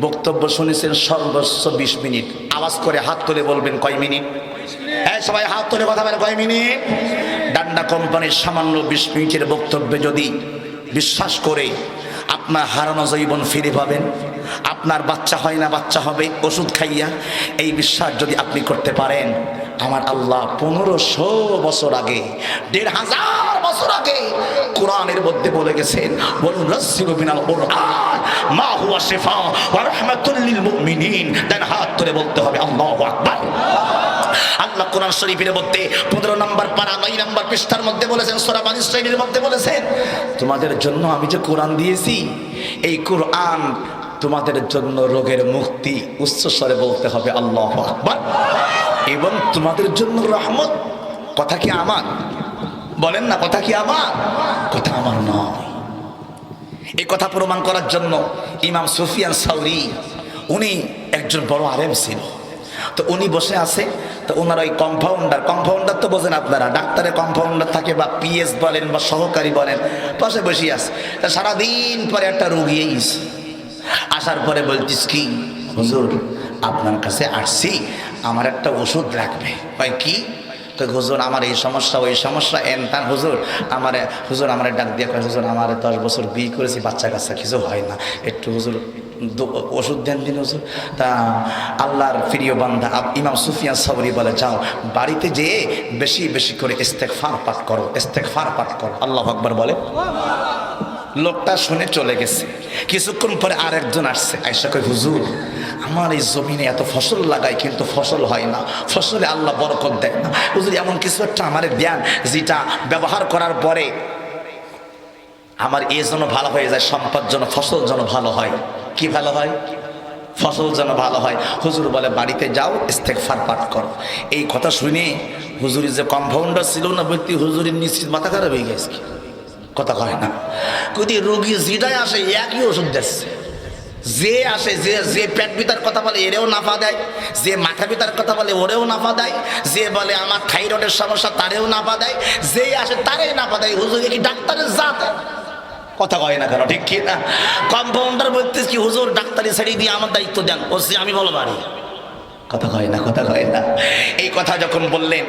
বক্তব্য শুনেছেন সর্বোচ্চ 20 মিনিট। আওয়াজ করে হাত তুলে বলবেন কয় মিনিট? হ্যাঁ, সবাই হাত তুলে কথা বলেন, কয় মিনিট? ডান্ডা কোম্পানির সামান্য 20 মিনিটের বক্তব্যে যদি বিশ্বাস করে আপনার হারানো জীবন ফিরে পাবেন, আপনার বাচ্চা হয় না বাচ্চা হবে ওষুধ খাইয়া, এই বিশ্বাস যদি আপনি করতে পারেন, আমার আল্লাহ 1500 বছর আগে, 1500 বছর আগে কোরআনের মধ্যে বলে গেছেন, ওয়ানুনাজ্জিলু মিনাল কুরআন মা হুয়া শিফা ওয়া রাহমাতুল লিল মুমিনিন। দেন হাত তুলে বলতে হবে আল্লাহু আকবার। আল্লাহ কোরআন শরীফের মধ্যে 15 নম্বর পারা 9 নম্বর পৃষ্ঠার মধ্যে বলেছেন, সূরা বানী ইসরাঈলের মধ্যে বলেছেন, তোমাদের জন্য আমি যে কোরআন দিয়েছি, এই কোরআন তোমাদের জন্য রোগের মুক্তি। উচ্চস্বরে বলতে হবে আল্লাহু আকবার। এবং তোমাদের জন্য রহমত। কথা কি আমার? বলেন না, কথা কি আমার? কথা আমার নয়। এই কথা প্রমাণ করার জন্য ইমাম সুফিয়ান সাউরি, উনি একজন বড় আলেম ছিল। তো উনি বসে আছে, তো ওনার ওই কম্পাউন্ডার তো বোঝেন আপনারা, ডাক্তারের কম্পাউন্ডার থাকে বা পিএস বলেন বা সহকারী বলেন, পাশে বসে আছে। তা সারাদিন পরে একটা রোগী আসার পরে বলছিস কি হুজুর, আপনার কাছে আসছি, আমার একটা ওষুধ লাগবে। কয় কি? তো হুজুর আমার এই সমস্যা ওই সমস্যা এনতান। হুজুর আমার ডাক দিয়ে কয়, হুজুর আমার 10 বছর বিয়ে করেছি, বাচ্চা কাচ্চা কিছু হয় না, একটু হুজুর ওষুধ দেন দিন হুজুর। তা আল্লাহর প্রিয় বান্দা ইমাম সুফিয়ান সাউরি বলে, যাও বাড়িতে যেয়ে বেশি বেশি করে ইস্তেগফার পাঠ করো, ইস্তেগফার পাঠ করো। আল্লাহু আকবার বলে। লোকটা শুনে চলে গেছে। কিছুক্ষণ পরে আরেকজন আসছে, আয়েশা কয়, হুজুর আমার এই জমিনে এত ফসল লাগাই কিন্তু ফসল হয় না, ফসলে আল্লাহ বরকত দেয় না। হুজুর এমন কিছু একটা আমারে দেন যেটা ব্যবহার করার পরে আমার এ যেন ভালো হয়ে যায়, সম্পদ যেন, ফসল যেন ভালো হয়। কি ভালো হয়? ফসল যেন ভালো হয়। হুজুর বলে বাড়িতে যাও, ইস্তেগফার পাঠ করো। এই কথা শুনে হুজুরি যে কম্পাউন্ডার ছিল না ব্যক্তি, হুজুরের নিশ্চিত মাথা খারাপ হয়ে গেছে। কথা কয় না, যদি রোগী যেটাই আসে একই ওষুধ দিচ্ছে। যে আসে যে পেট পিতার কথা বলে এরেও নাফা দেয়, যে মাথা পিতার কথা বলে ওরেও নাফা দেয়, যে বলে আমার থাইরয়েডের সমস্যা তারেও নাফা দেয়, যেই আসে তারেই নাফা দেয়। হুজুর কি ডাক্তারের জাত? কথা কয় না কেন, ঠিক কি না? কম্পাউন্ডার বলতেছে কি, হুজুর ডাক্তারি ছেড়ে দিয়ে আমার দায়িত্ব দেন। বলছি আমি বলো বাড়ি। কথা কয় না, কথা কয় না। এই কথা যখন বললেন,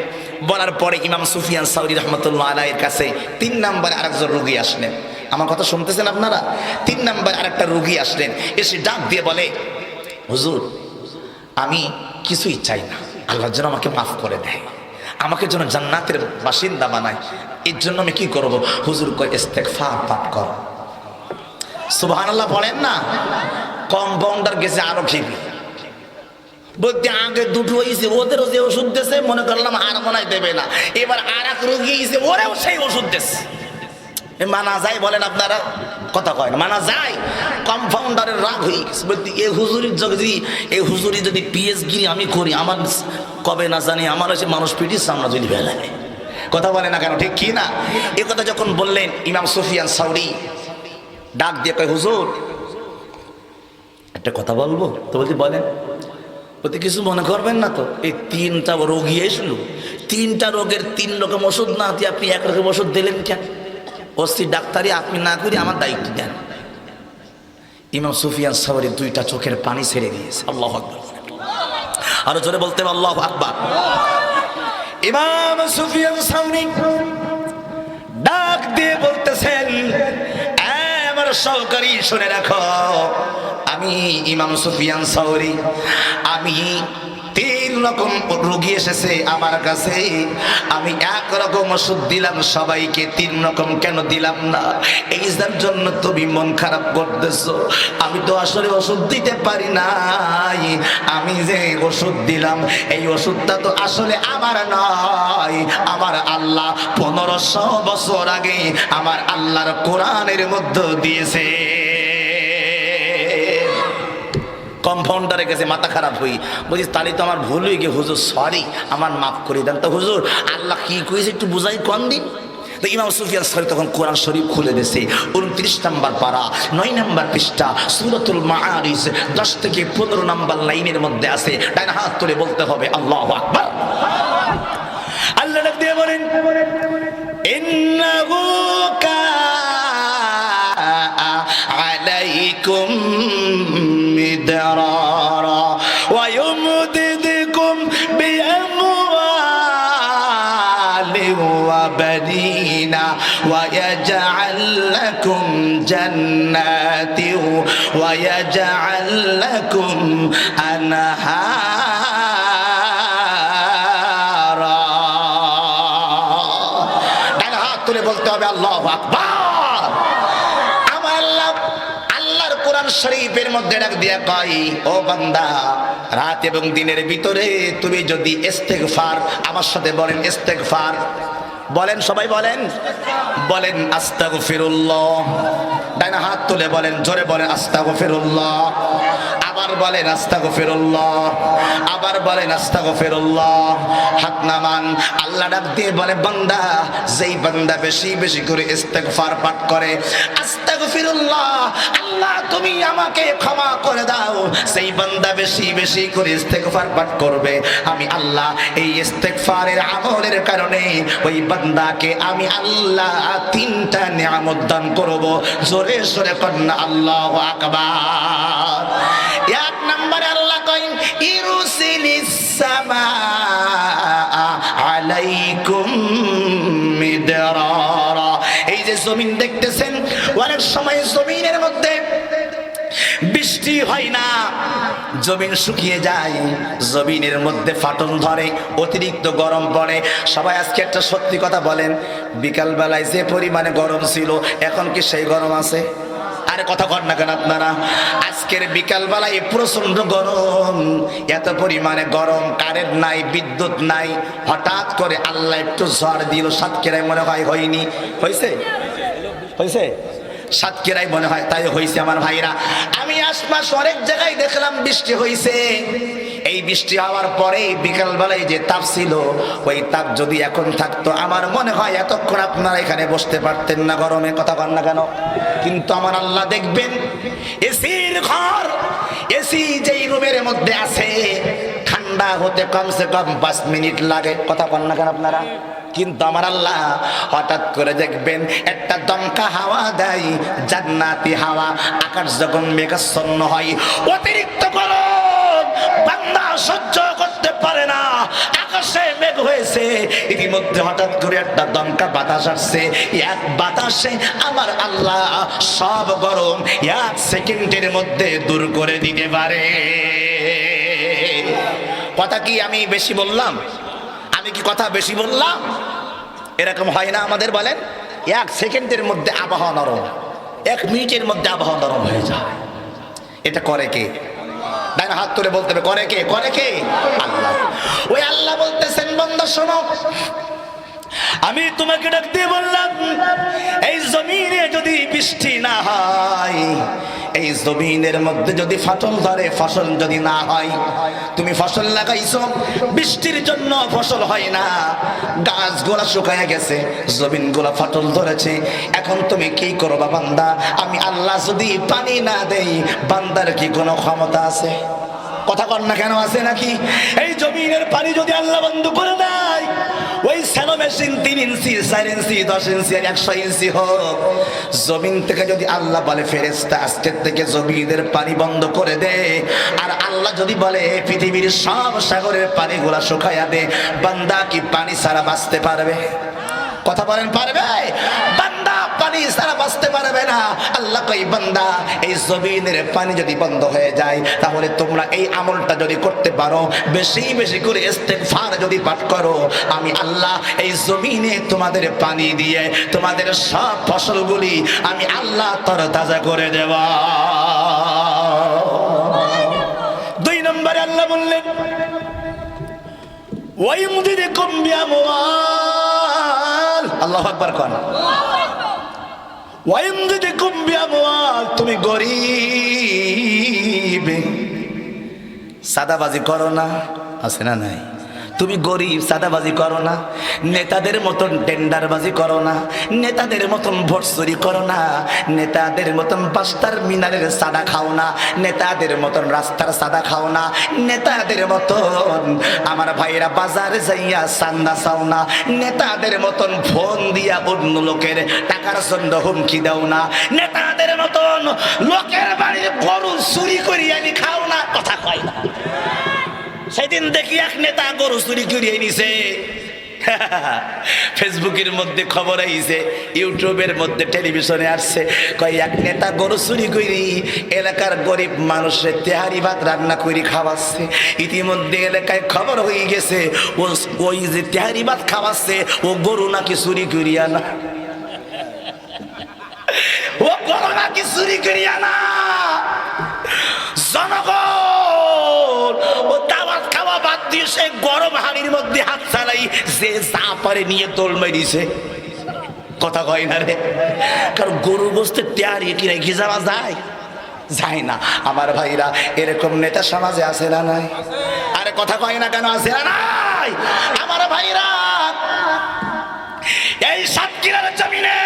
বলার পরে ইমাম সুফিয়ান সাউরি রহমতুল্লাহ আলাইহির কাছে 3 নম্বরে আরেকজন রোগী আসলেন। আমার কথা শুনতেছেন আপনারা? 3 নম্বরে আরেকটা রোগী আসলেন, এসে ডাক দিয়ে বলে, হুজুর আমি কিছুই চাই না, আল্লাহ যেন আমাকে মাফ করে দেয়, আমাকে যেন জান্নাতের বাসিন্দা বানায়, এর জন্য আমি কি করব? হুজুর কয় ইস্তেগফার পাঠ কর। সুবহানাল্লাহ বলেন না। কম্পাউন্ডার গেছে আরো খেপি, বলতে আগে দুটো হয়েছে, ওদেরও যে ওষুধ দিয়েছে মনে করলাম আর মনে দেবে না, এবার আর এক রোগী হয়েছে, ওরাও সেই ওষুধ দিয়েছে। মানা যায় বলেন আপনারা? কথা কয় না, মানা যায়? কম্পাউন্ডারের রাগ হয়ে গেছে, বলতে এই হুজুরি যদি পিএইচডি আমি করি, আমার কবে না জানি আমার এসে মানুষ পিটির সামনে যদি বেলায়। কথা বলে না কেন, ঠিক কি না? এ কথা যখন বললেন, ইমাম সুফিয়ান সাউরি ডাক দিয়ে কয়, হুজুর একটা কথা বলবো। তো বলতে বলেন। বলতে কিছু মনে করবেন না তো? এই 3টা রোগী এসলো, 3টা রোগের 3 রকম ওষুধ না দিয়ে আপনি এক রকম ওষুধ দিলেন কেন? ওসি ডাক্তারি আপনি না করি আমার দায়িত্ব দেন। ইমাম সুফিয়ান সাউরি 2টা চোখের পানি ছেড়ে দিয়েছে। আল্লাহু আকবার। আরো জোরে বলতে হবে আল্লাহু আকবার। ইমাম সুফিয়ান সাউরি ডাক দিয়ে বলতেছেন, আমার সহকারী শুনে রাখো, আমি ইমাম সুফিয়ান সাউরি, আমি 3 রকম রোগী এসেছে আমার কাছে, আমি 1 রকম ওষুধ দিলাম সবাইকে, 3 রকম কেন দিলাম না? এই জন্য তুমি মন খারাপ করতেছো। আমি তো আসলে ওষুধ দিতে পারি নাই, আমি যে ওষুধ দিলাম এই ওষুধটা তো আসলে আমার নয়, আমার আল্লাহ 1500 বছর আগে আমার আল্লাহর কোরআনের মধ্যে দিয়েছে। কম্পাউন্ডারের কাছে মাথা খারাপ হই, বলছি তাহলে তো আমার ভুল হয়ে গিয়ে, হুজুর সরি, আমার মাফ করে দেন। তো হুজুর আল্লাহ কি কইছে একটু বুঝাই কোন দিন। তো ইমাম সুফিয়ান সরি তখন কোরআন শরীফ খুলে দিয়েছে, 29 নম্বর পারা 9 নম্বর পৃষ্ঠা সূরাতুল মাআরিজ 10 থেকে 15 নম্বর লাইনের মধ্যে আছে। ডান হাত তুলে বলতে হবে আল্লাহু আকবার। আল্লাহ ডাক দিয়ে বলেন ইন্নাহু কানা আলাইকুম মিদরারা ওয়া ইউমদিদকুম বিআমওয়ালিন ওয়া বানিনা ওয়া ইয়াজআল লাকুম জান্নাতিন ওয়া ইয়াজআল লাকুম আনহারা। ডান হাত তুলে বলতে হবে আল্লাহু আকবার। আমার আল্লাহ আল্লাহর কোরআন শরীফের মধ্যে ডাক দিয়া কয়, ও বান্দা, রাত এবং দিনের ভিতরে তুমি যদি ইস্তেগফার, আমার সাথে বলেন ইস্তেগফার, বলেন সবাই বলেন, বলেন আস্তাগফিরুল্লাহ। ডান হাত তুলে বলেন, জোরে বলেন আস্তাগফিরুল্লাহ। আবার বলেন আস্তাগফিরুল্লাহ, আবার বলেন আস্তাগফিরুল্লাহ। হাত নামান। আল্লাহ ডাক দিয়ে বলে, বান্দা, যেই বান্দা বেশি বেশি করে ইস্তেগফার পাঠ করে, আস্তাগফিরুল্লাহ, আল্লাহ তুমি আমাকে ক্ষমা করে দাও, সেই বান্দা বেশি বেশি করে ইস্তেগফার পাঠ করবে, আমি আল্লাহ এই ইস্তেগফারের আমলের কারণে ওই বান্দাকে আমি আল্লাহ 3টা নিয়ামত দান করব। জোরে জোরে কন্যা আল্লাহু আকবার। এক নম্বরে আল্লাহ কইন ইরসিলিস সামাআ আলাইকুম মিদরারা। এই যে জমিন দেখতেছেন, অনেক সময় জমিনের মধ্যে বৃষ্টি হয় না, জমিন শুকিয়ে যায়, জমিনের মধ্যে ফাটল ধরে, অতিরিক্ত গরম পড়ে। সবাই আজকে একটা সত্যি কথা বলেন, বিকাল বেলায় যে পরিমাণে গরম ছিল, এখন কি সেই গরম আছে? আরে কথা কর না কেন আপনারা? আজকের বিকাল বেলায় প্রচন্ড গরম, এত পরিমাণে গরম, কারেন্ট নাই, বিদ্যুৎ নাই। হঠাৎ করে আল্লাহ একটু ঝড় দিল, সাতক্ষীরায় মনে হয় হয়নি, হয়েছে? হয়েছে সাতক্ষীরায় মনে হয় তাই হয়েছে। আমার ভাইরা, আমি আশপাশ অনেক জায়গায় দেখলাম বৃষ্টি হয়েছে। এই বৃষ্টি হওয়ার পরে বিকাল বেলায় যে তাপ ছিল, ওই তাপ যদি এখন থাকতো, আমার মনে হয় এতক্ষণ আপনারা এখানে বসতে পারতেন না গরমে। কথা বল না কেন? কিন্তু আমার আল্লাহ দেখবেন, এসির ঘর, এসি যেই রুমের মধ্যে আছে, ঠান্ডা হতে কমসে কম 5 মিনিট লাগে। কথা বল না কেন আপনারা? কিন্তু আমার আল্লাহ হঠাৎ করে দেখবেন একটা দমকা হাওয়া দেয়, জান্নাতি হাওয়া। আকাশ যখন মেঘাচ্ছন্ন হয়, অতিরিক্ত গরম বান্দা সহ্য করতে পারে না, আকাশে মেঘ হয়েছে, ইতিমধ্যে হঠাৎ করে একটা দমকা বাতাস আসছে। এক বাতাসে আমার আল্লাহ সব গরম 1 সেকেন্ডের মধ্যে দূর করে দিতে পারে। কথা কি আমি বেশি বললাম? আমি কি কথা বেশি বললাম? এরকম হয় না আমাদের? বলেন, 1 সেকেন্ডের মধ্যে আবহাওয়া নরম, 1 মিনিটের মধ্যে আবহাওয়া নরম হয়ে যায়। এটা করে কে? ডান হাত তুলে বলতে হবে, করে কে? করে কে? আল্লাহ। ওই আল্লাহ বলতেছেন, বান্দা শোনো, আমি তোমাকে ডাক দিয়ে বললাম, এই জমিনে যদি বৃষ্টি না হয়, এই জমিনের মধ্যে যদি ফাটল ধরে, ফসল যদি না হয়, তুমি ফসল লাগাইছো, বৃষ্টির জন্য ফসল হয় না, গাছগুলা শুকায় গেছে, জমিনগুলা ফাটল ধরেছে, এখন তুমি কি করবা বান্দা? আমি আল্লাহ যদি পানি না দেই, বান্দার কি কোনো ক্ষমতা আছে? কথা কর না কেন? আছে নাকি? এই জমিনের পানি যদি আল্লাহ বন্ধ করে দেয়, ওই স্যালো মেশিন 3 ইঞ্চি 4 ইঞ্চি 10 ইঞ্চি 100 ইঞ্চি হোক, জমিন থেকে যদি আল্লাহ বলে ফেরেশতা আজকের থেকে জমিনের পানি বন্ধ করে দে, আর আল্লাহ যদি বলে পৃথিবীর সব সাগরের পানিগুলা শুকায়া দে, বান্দা কি পানি ছাড়া বাঁচতে পারবে? কথা বলেন, পারবে? বান্দা পানি ছাড়া বাঁচতে পারবে না। আল্লাহ কই, বান্দা এই জমিনের পানি যদি বন্ধ হয়ে যায়, তাহলে তোমরা এই আমলটা যদি করতে পারো, বেশি বেশি করে ইস্তেগফার যদি পাঠ করো, আমি আল্লাহ এই জমিনে তোমাদের পানি দিয়ে তোমাদের সব ফসলগুলি আমি আল্লাহ তরতাজা করে দেব। 2 নম্বরে আল্লাহ বললেন, ওয়াইমুদিকুম বিআমওয়াল। আল্লাহু আকবার কোন। ওয়াইমুদিকুম বিআমওয়াল, তুমি গরীব, সাদাবাজি করো না, আছে না নাই? তুমি গরিব, সাদাবাজি করো না। নেতাদের মতন টেন্ডারবাজি করো না, নেতাদের মতন ভোট চুরি করো না, নেতাদের মতন পাঁচটার মিনারের সাদা খাও না, নেতাদের মতন রাস্তার সাদা খাও না, নেতাদের মতন আমার ভাইরা বাজারে যাইয়া চান্দা চাও না, নেতাদের মতন ফোন দিয়া অন্য লোকের টাকার জন্য হুমকি দাও না, নেতাদের মতন লোকের বাড়ির গরু চুরি করি আনি খাও না। কথা কয় না? সেদিন দেখি এক নেতা গরু চুরি করিয়ে নিছে, ফেসবুকের মধ্যে খবর আইছে, ইউটিউবের মধ্যে টেলিভিশনে আসছে, কয় এক নেতা গরু চুরি করি এলাকার গরিব মানুষের তেহারি ভাত রান্না করে খাওয়াচ্ছে। ইতিমধ্যে এলাকায় খবর হয়ে গেছে ওই যে তেহারি ভাত খাওয়াচ্ছে ও গরু নাকি চুরি করিয়া না, ও গরু নাকি চুরি করিয়া না। জনগণ ও দাওয়াত খাওয়া বাদ দিয়ে সে গরম হাড়ির মধ্যে হাত চালাই যে যা পারে নিয়ে দোল মেরিছে। কথা কয় না রে? কারণ গরু বসতে তেয়ারি কি রেখে যাওয়া যায়? যায় না। আমার ভাইরা, এরকম নেতা সমাজে আছে না নাই? আরে কথা কয় না কেন? আছে না নাই? আমার ভাইরা, এই সাতক্ষীরার জমিনে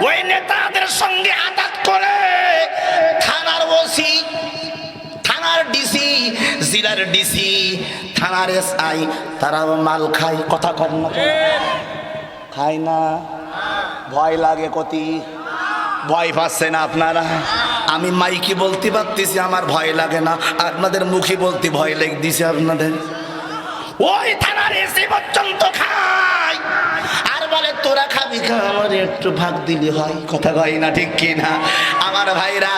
ওই নেতাদের সঙ্গে আঘাত করে থানার ওসি, থানার ডিসি, জেলার ডিসি, থানার এসআই তারাও মাল খায়। কথা কর না? খায় না? ভয় লাগে কতি? ভয় পাচ্ছে না আপনারা? আমি মাইকে বলতে পারতেছি আমার ভয় লাগে না, আপনাদের মুখে বলতে ভয় লেগে দিছে আপনাদের। ওই থানার এসি পর্যন্ত খায় আর বলে তোরা খাবি খা, আমার একটু ভাগ দিলে হয়। কথা কয় না? ঠিক কিনা? আমার ভাইরা,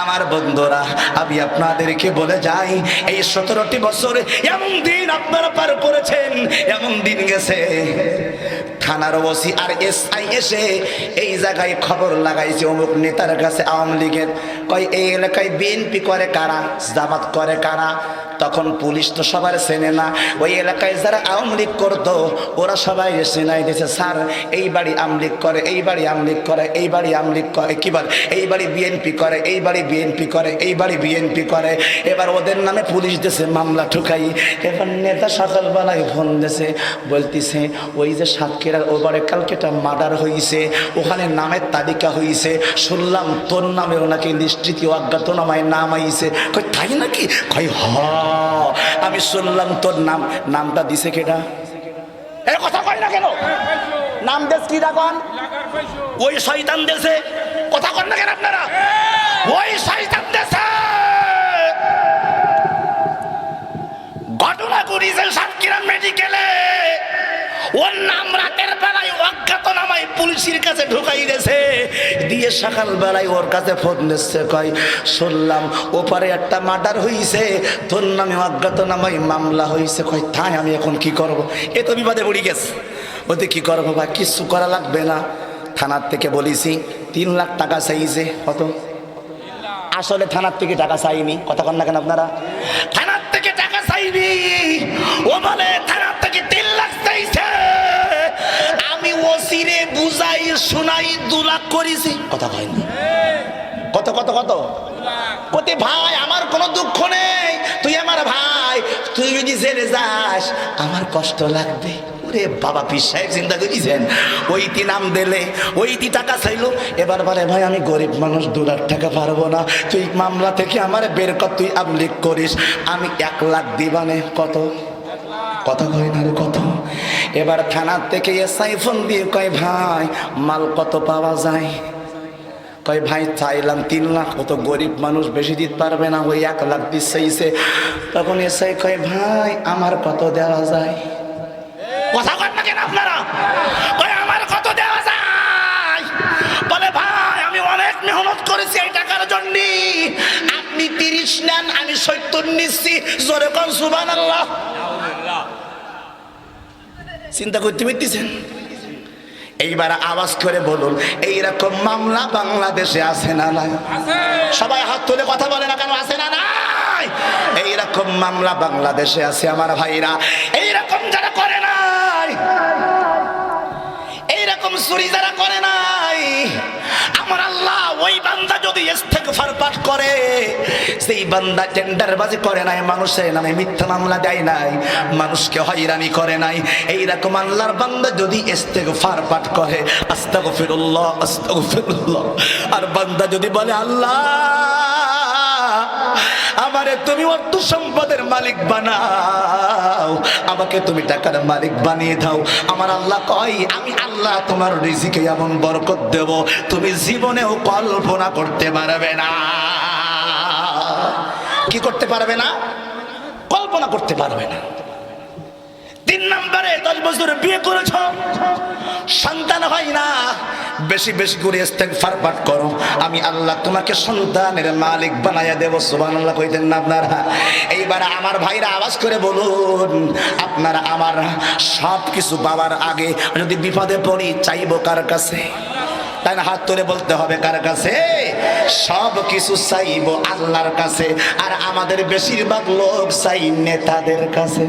আমার বন্ধুরা, আমি আপনাদেরকে বলে যাই, এই 17টি বছর এমন দিন আপনারা পার করেছেন, এমন দিন গেছে থানার ওসি আর এসআই এসে এই জায়গায় খবর লাগাইছে অমুক নেতার কাছে আওয়ামী লীগের, কয় এই এলাকায় বিএনপি করে কারা, জামাত করে কারা। তখন পুলিশ তো সবার চেনে না, ওই এলাকায় যারা আওয়ামী লীগ করতো ওরা সবাই চেনাই দিয়েছে, স্যার এই বাড়ি আওয়ামী লীগ করে, এই বাড়ি আওয়ামী লীগ করে, এই বাড়ি আওয়ামী লীগ করে, কি বল এই বাড়ি বিএনপি করে, এই বাড়ি বিএনপি করে, এই বাড়ি বিএনপি করে। এবার ওদের নামে পুলিশ দিয়েছে মামলা ঠুকাই। এবার নেতা সকালবেলায় ফোন দিয়েছে, বলতেছে ওই যে সাতক্ষীরার ওবারে কালকেটা মার্ডার হয়েছে, ওখানে নামের তালিকা হয়েছে, শুনলাম তোর নামেও নাকি নিশ্চিত অজ্ঞাতনামায় নাম আইছে। কই তাই নাকি? কই হ, আমি শুনলাম তোর নামটা দিছে কেডা? এ কথা কয় না কেন? নাম দেশ কি রাখুন? ওই শয়তান দেশে। কথা কন না কেন আপনারা? ওই শয়তান দেশে ঘটনা করেছে সাতক্ষীরা মেডিকেলে, ওর নাম রাতের বেলায় অজ্ঞাতনামায় পুলিশের কাছে ঢুকাই গেছে, দিয়ে সকাল বেলায় ওর কাছে ফোন দিচ্ছে, কয় শুনলাম ওপারে একটা মার্ডার হয়েছে, তোর নামে অজ্ঞাতনামায় মামলা হয়েছে। কয় তাই আমি এখন কি করব? এ তো বিবাদে পড়ে গেছে। ওতে কি করবো বা? কিছু করা লাগবে না, থানার থেকে বলেছি 3 লাখ টাকা চাইছে। কত? আসলে থানার থেকে টাকা চাইনি। কথা কন না কেন আপনারা? থানার থেকে টাকা চাইনি, ও বলে থানার থেকে 3 লাখ চাইছে। আমি ওসিরে বুঝাই শোনাই 2 লাখ করেছি। কথা কয় না? কত কত কত? কত? ভাই আমার কোনো দুঃখ নেই, তুই আমার ভাই, তুই যদি জেলে যাস আমার কষ্ট লাগবে। ওরে বাবা, পীর সাহেব চিন্তা করেছেন? ওইটি নাম দিলে ওইটি টাকা চাইলো। এবার বলে ভাই আমি গরিব মানুষ, 2 লাখ টাকা পারবো না, তুই মামলা থেকে আমার বের কর, তুই আমলিক করিস, আমি 1 লাখ দিবানে। কত? কথা কয় না রে? কত? এবার থানার থেকে এসআই ফোন দিয়ে কয় ভাই মাল কত পাওয়া যায়? কয় ভাই চাইলাম 3 লাখ, কত গরিব মানুষ বেশি দিতে পারবে না, ওই 1 লাখ দিচ্ছে। তখন এসআই কয় ভাই আমার কত দেওয়া যায়? কথা কন না কেন আপনারা? কয় আমার কত দেওয়া যায়? বলে ভাই আমি অনেক মেহনত করেছি এই টাকার জন্য, আপনি 30 নেন, আমি 70 নিচ্ছি। জোরে কোন সুবহানাল্লাহ। চিন্তা করতে পারতেছেন? এইবার আওয়াজ করে বলুন, এইরকম মামলা বাংলাদেশে আছে না নাই? সবাই হাত তুলে কথা বলে না কেন? আছে না নাই? এইরকম মামলা বাংলাদেশে আছে আমার ভাইরা। এইরকম যারা করে নাই, এইরকম চুরি যারা করে নাই, আমার আল্লাহ ওই বান্দা যদি ইস্তেগফার পাঠ করে, সেই বান্দা টেন্ডারবাজি করে নাই, মানুষের নামে মিথ্যা মামলা দেয় নাই, মানুষকে হয়রানি করে নাই, এইরকম আল্লাহর বান্দা যদি ইস্তেগফার পাঠ করে, আস্তাগফিরুল্লাহ আস্তাগফিরুল্লাহ, আর বান্দা যদি বলে আল্লাহ আমারে তুমি অর্থ সম্পদের মালিক বানাও, আমাকে তুমি টাকার মালিক বানিয়ে দাও, আমার আল্লাহ কয় আমি আল্লাহ তোমার রিজিকে এমন বরকত দেব তুমি জীবনেও কল্পনা করতে পারবে না। কি করতে পারবে না? কল্পনা করতে পারবে না। 3 নম্বরে 10 বছর বিয়ে করেছ, সন্তান হয় না, বেশি বেশি করে ইস্তেগফার পাঠ করো, আমি আল্লাহ তোমাকে সন্তানের মালিক বানায়া দেব। সুবহানাল্লাহ কইতেন না আপনারা? এইবার আমার ভাইরা আওয়াজ করে বলুন, আপনারা আমার সব কিছু পাওয়ার আগে যদি বিপদে পড়ি চাইবো কার কাছে? তাই না? হাত তুলে বলতে হবে কার কাছে? সব কিছু চাইবো আল্লাহর কাছে। আর আমাদের বেশিরভাগ লোক চাই নেতাদের কাছে।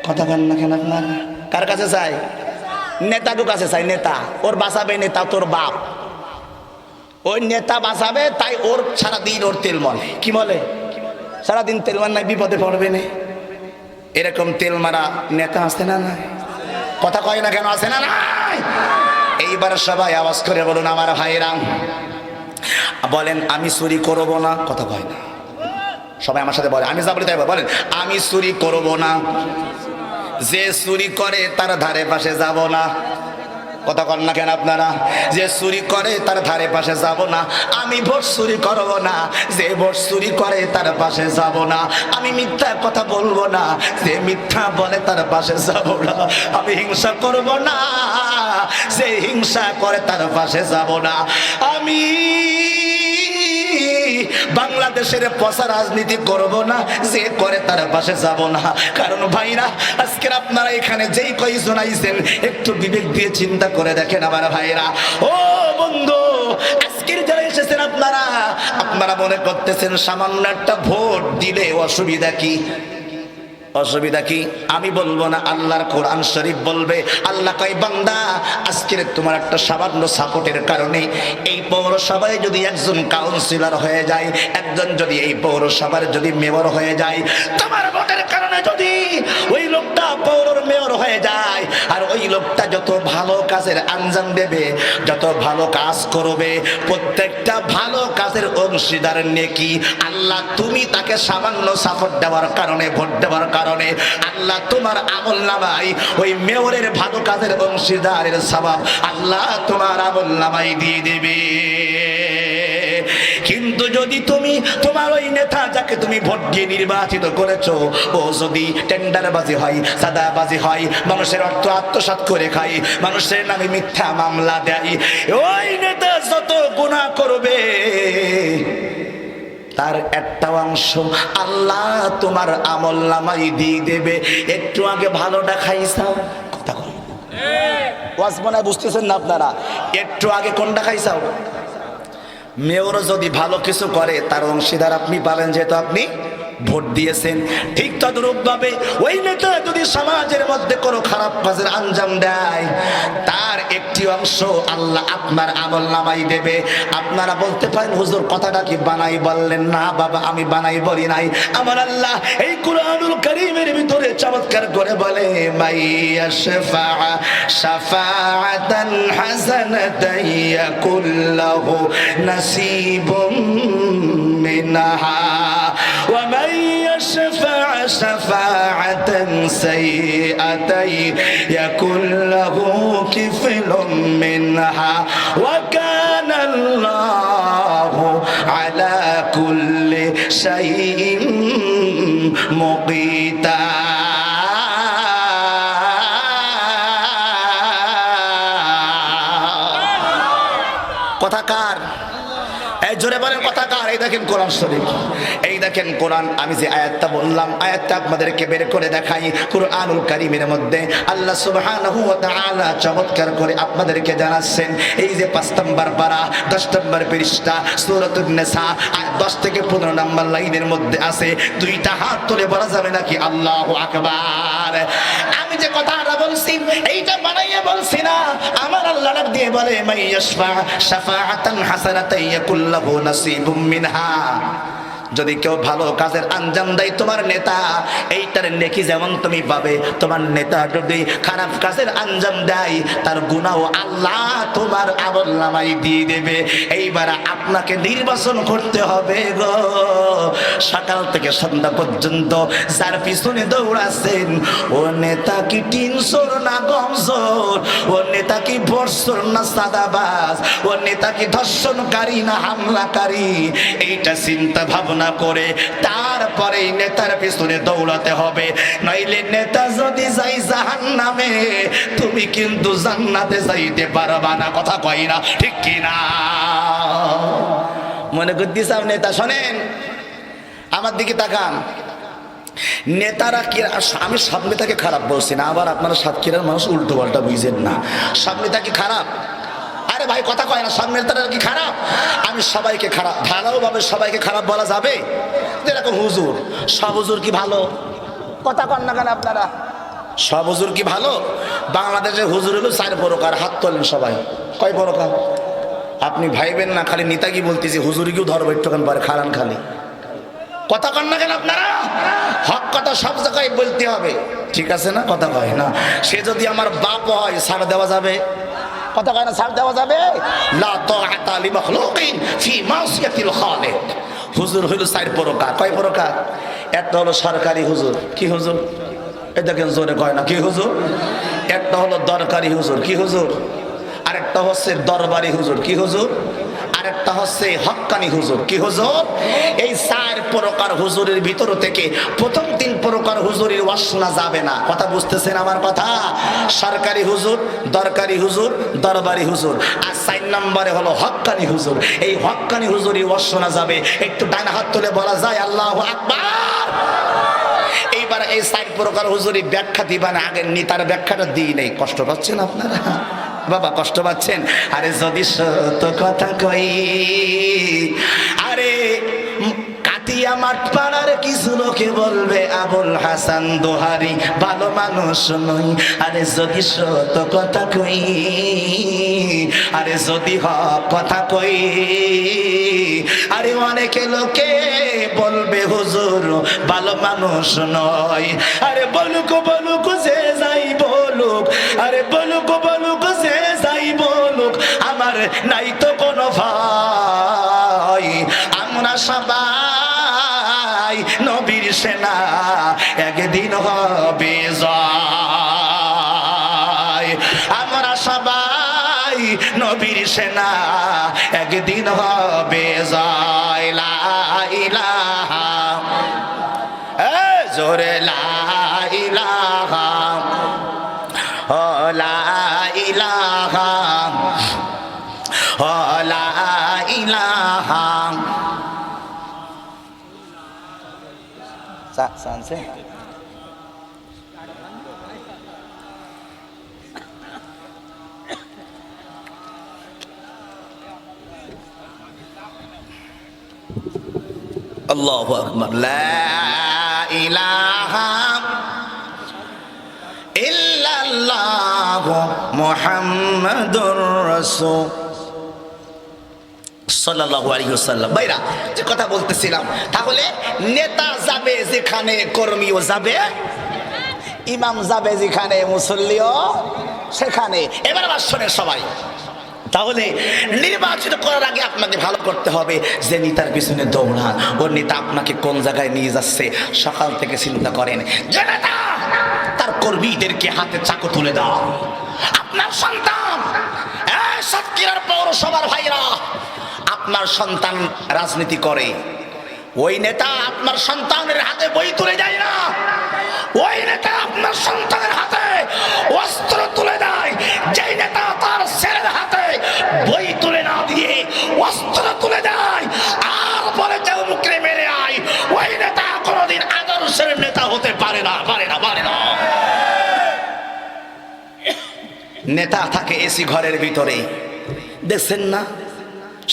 কথা বলেন না কেন আপনারা? কার কাছে চাই? নেতাকে কাছে চাই। নেতা ওর বাঁচাবে, নেতা তোর বাপ, ওই নেতা বাঁচাবে, তাই ওর সারাদিন ওর তেল মলে। কি বলে? সারাদিন তেল মার নাই, বিপদে পড়বে না, এরকম তেল মারা নেতা আছে না নাই? কথা কয় না কেন? আছে না নাই? এইবার সবাই আওয়াজ করে বলুন আমার ভাইরা, বলেন আমি চুরি করব না। কথা কয় না, সবাই আমার সাথে বলে, আমি যা বলি তাই বলেন, আমি চুরি করব না। যে চুরি করে তার ধারে পাশে যাব না। কথা কন না কেন আপনারা? যে চুরি করে তার ধারে পাশে যাব না। আমি ভোট চুরি করব না। যে ভোট চুরি করে তার পাশে যাব না। আমি মিথ্যা কথা বলবো না। যে মিথ্যা বলে তার পাশে যাব না। আমি হিংসা করব না। যে হিংসা করে তার পাশে যাব না। আমি বাংলাদেশের পচা রাজনীতি করব না। যে করে তার পাশে যাব না। কারণ ভাইরা, আজকে আপনারা এখানে যেই কয়জন আইছেন, একটু বিবেক দিয়ে চিন্তা করে দেখেন আমার ভাইরা। ও বন্ধু, আজকের যারা এসেছেন আপনারা মনে করতেছেন সামান্য একটা ভোট দিলে অসুবিধা কি? অসুবিধা কি? আমি বলবো না, আল্লাহর কোরআন শরীফ বলবে। আল্লাহ কয় বান্দা, আজকের তোমার একটা সামান্য সাপোর্টের কারণে এই পৌরসভায় যদি একজন কাউন্সিলর হয়ে যায়, একজন যদি এই পৌরসভার যদি মেয়র হয়ে যায়, তোমার ভোটের কারণে যদি ওই লোকটা পৌর মেয়র হয়ে যায়, আর ওই লোকটা যত ভালো কাজের আঞ্জাম দেবে, যত ভালো কাজ করবে, প্রত্যেকটা ভালো কাজের অংশীদার নেকি আল্লাহ তুমি তাকে সামান্য সাপোর্ট দেওয়ার কারণে, ভোট দেওয়ার কারণে আল্লাহ তোমার আমলনামায় ওই মেয়রের ভালো কাজের অংশীদারের সওয়াব আল্লাহ তোমার আমলনামায় দিয়ে দেবে। কিন্তু যদি তুমি তোমার ওই নেতা যাকে তুমি ভোট দিয়ে নির্বাচিত করেছো, ও যদি টেন্ডারবাজি হয়, সাদাবাজি হয়, মানুষের অর্থ আত্মসাৎ করে খায়, মানুষের নামে মিথ্যা মামলা দেয়, ওই নেতা যত গুনাহ করবে তার একটা অংশ আল্লাহ তোমার আমলনামায় দিয়ে দেবে। একটু আগে ভালোটা খাইছাও, কথা বল, ওয়াজ মনে বুঝতেছেন না আপনারা? একটু আগে কোনটা খাইছাও? মেয়র যদি ভালো কিছু করে তার অংশীদার আপনি পাবেন, যেহেতু আপনি ভোট দিয়েছেন। ঠিক তদ্রূপ ভাবে ওই নেতা যদি সমাজের মধ্যে কোনো খারাপ কাজের আঞ্জাম দেয়, তার একটি অংশ আল্লাহ আপনার আমলনামায় দেবে। আপনারা বলতে পারেন হুজুর কথাটা কি বানাই বললেন? না বাবা, আমি বানাই বলি নাই। আমার আল্লাহ এই কুরআনুল কারীমের ভিতরে চমৎকার করে বলে, মাইয়া শাফাআ শাফাআতান হাসানাতান ইয়াকুল্লাহু নাসিবুম মিনহা ওয়া মান ইয়াশফা' শাফাআতান সাইয়্যাতান ইয়াকুল্লাহু কিফলুম মিনহা ওয়া কানা আল্লাহু আলা কুল্লি শাইইন মুকিতা। কথা কার? এই জোরে বলেন কথা কার? এই দেখেন কোরআন শরীফ, এই এই দেখেন কোরআন, আমি যে আয়াতটা বললাম, আয়াতটা আপনাদেরকে বের করে দেখাই। কুরআনুল কারীমের মধ্যে আল্লাহ সুবহানাহু ওয়া তাআলা চমৎকার করে আপনাদেরকে জানাচ্ছেন। এই যে 5 নম্বর পারা 10 নম্বর পৃষ্ঠা সূরাতুন নিসা 10 থেকে 15 নম্বর লাইনের মধ্যে আছে। দুইটা হাত তুলে বলা যাবে নাকি আল্লাহু আকবার? আমি যে কথাটা বলছি এইটা বানাইয়া বলছি না, আমার আল্লাহ ডাক দিয়ে বলে মাইয়াশফা শাফাআতান হাসানাতান ইয়াকুল্লাহু নাসিবুম মিনহা। যদি কেউ ভালো কাজের আঞ্জাম দেয় তোমার নেতা, এইটার নেকি যেমন তুমি পাবে, তোমার নেতা যদি খারাপ কাজের আঞ্জাম দেয় তার গুনাহ আল্লাহ তোমার আমলনামায় দিয়ে দেবে। এইবার আপনাকে নির্বাচন করতে হবে গো। সকাল থেকে সন্ধ্যা পর্যন্ত যার পিছনে দৌড়াচ্ছেন, ও নেতা কি টিনসোর না গমসোর, ও নেতা কি বর্ষর না সাদাবাজ, ও নেতা কি ধর্ষণকারী না হামলাকারী, এইটা চিন্তা ভাবনা করে তারপরে নেতার পিছনে দৌড়াতে হবে। নইলে নেতা যদি যাই জাহান্নামে, তুমি কিন্তু জান্নাতে যাইতে পারবা না। কথা কই না, ঠিক কি না? মনে করতেছ নেতা, শোনেন আমার দিকে তাকান। নেতারা কি, আমি সব নেতাকে খারাপ বলছি না, আবার আপনারা সাতক্ষীরার মানুষ উল্টো পাল্টা বুঝেন না। সব নেতা কি খারাপ? আরে ভাই কথা কয় না, সব নেতারা কি খারাপ? আমি সবাইকে খারাপ, ভালোভাবে সবাইকে খারাপ বলা যাবে? যেরকম হুজুর, সব হুজুর কি ভালো? কথা কন না কেন আপনারা? সব হুজুর কি ভালো? বাংলাদেশের হুজুর হলো 4 প্রকার। হাত তোলেন সবাই। কয় প্রকার? আপনি ভাইবেন না খালি নেতাকি বলতেছি, হুজুরিকেও ধরবো একটুখান পরে, খারান খালি। কথা কন না কেন আপনারা? হক কথা সব জায়গায় বলতে হবে, ঠিক আছে না? কথা কয় না। সে যদি আমার বাপ হয় ছাড় দেওয়া যাবে? কথা কয় না, ছাড় দেওয়া যাবে? লা তাআতা লিমাখলুকিন ফি মাসিয়াতিল খালিক। হুজুর হইল 4 প্রকার। কয় প্রকার? একটা হলো সরকারি হুজুর। কি হুজুর? এই দেখেন জোরে কয় না, কি হুজুর? একটা হলো দরকারি হুজুর। কি হুজুর? আরেকটা হচ্ছে দরবারি হুজুর। কি হুজুর? আরেকটা হচ্ছে হক্কানি হুজুর। কি হুজুর? এই 4 প্রকার হুজুরের ভিতর থেকে প্রথম 3 প্রকার হুজুরের ওয়াজ শোনা যাবে না। কথা বুঝতেছেন আমার কথা? সরকারি হুজুর, দরকারি হুজুর, দরবারি হুজুর, আর 4 নম্বরে হলো হক্কানি হুজুর। এই হক্কানি হুজুরের ওয়াজ শোনা যাবে। একটু ডান হাত তুলে বলা যায় আল্লাহু আকবার। এইবার এই 4 প্রকার হুজুরের ব্যাখ্যা দিবেন। আগের নেতার ব্যাখ্যাটা দিই নেই। কষ্ট পাচ্ছেন আপনারা? বাবা কষ্ট পাচ্ছেন? আরে যদি সত্য কথা কই, আরে কাতিয়া মাঠ পাড়ার কিছু লোকে বলবে আবুল হাসান দোহারি ভালো মানুষ নই। আরে যদি সত্য কথা কই, আরে যদি হক কথা কই, আরে অনেকে লোকে বলবে হুজুর ভালো মানুষ নয়। আরে বলুক বলুক যে যাই বলুক, আরে বলুক বলুক যে যাই বলুক, আমার নাই তো কোনো ভয়। আমরা সবাই নবীর সেনা, একদিন হবে জয়। আমরা সবাই নবীর সেনা, একদিন হবে জয়। লা ইলাহা, জোরে লা ইলাহা, লা ইলাহা, লা ইলাহা। সানসে আল্লাহু আকবার। লা ইলাহা ইল্লাল্লাহু মুহাম্মাদুর রাসূল সাল্লাল্লাহু আলাইহি ওয়াসাল্লাম। ভাইরা যে কথা বলতেছিলাম, তাহলে নেতা যাবে যেখানে কর্মীও যাবে, ইমাম যাবে যেখানে মুসল্লিও সেখানে। এবার শোনেন সবাই, তাহলে নির্বাচিত করার আগে আপনাকে ভালো করতে হবে যে নেতার পিছনে দৌড়ান, ওর নেতা আপনাকে কোন জায়গায় নিয়ে যাচ্ছে সকাল থেকে চিন্তা করেন। যে নেতা তার কর্মীদেরকে হাতে চাকু তুলে দাও। আপনার সন্তান, সাতক্ষীরার পৌরসভার ভাইরা, আপনার সন্তান রাজনীতি করে, ওই নেতা আপনার সন্তানের হাতে বই তুলে যায় না, ওই নেতা আপনার সন্তানের হাতে অস্ত্র তুলে দেয়। যেই নেতা তার ছেলের হাতে বই তুলে না দিয়ে অস্ত্র তুলে দেয় আর বলে যে মুখে মেরে আয়, হতে পারে না, পারে না, পারে না। নেতা থাকে এসি ঘরের ভিতরে, দেখছেন না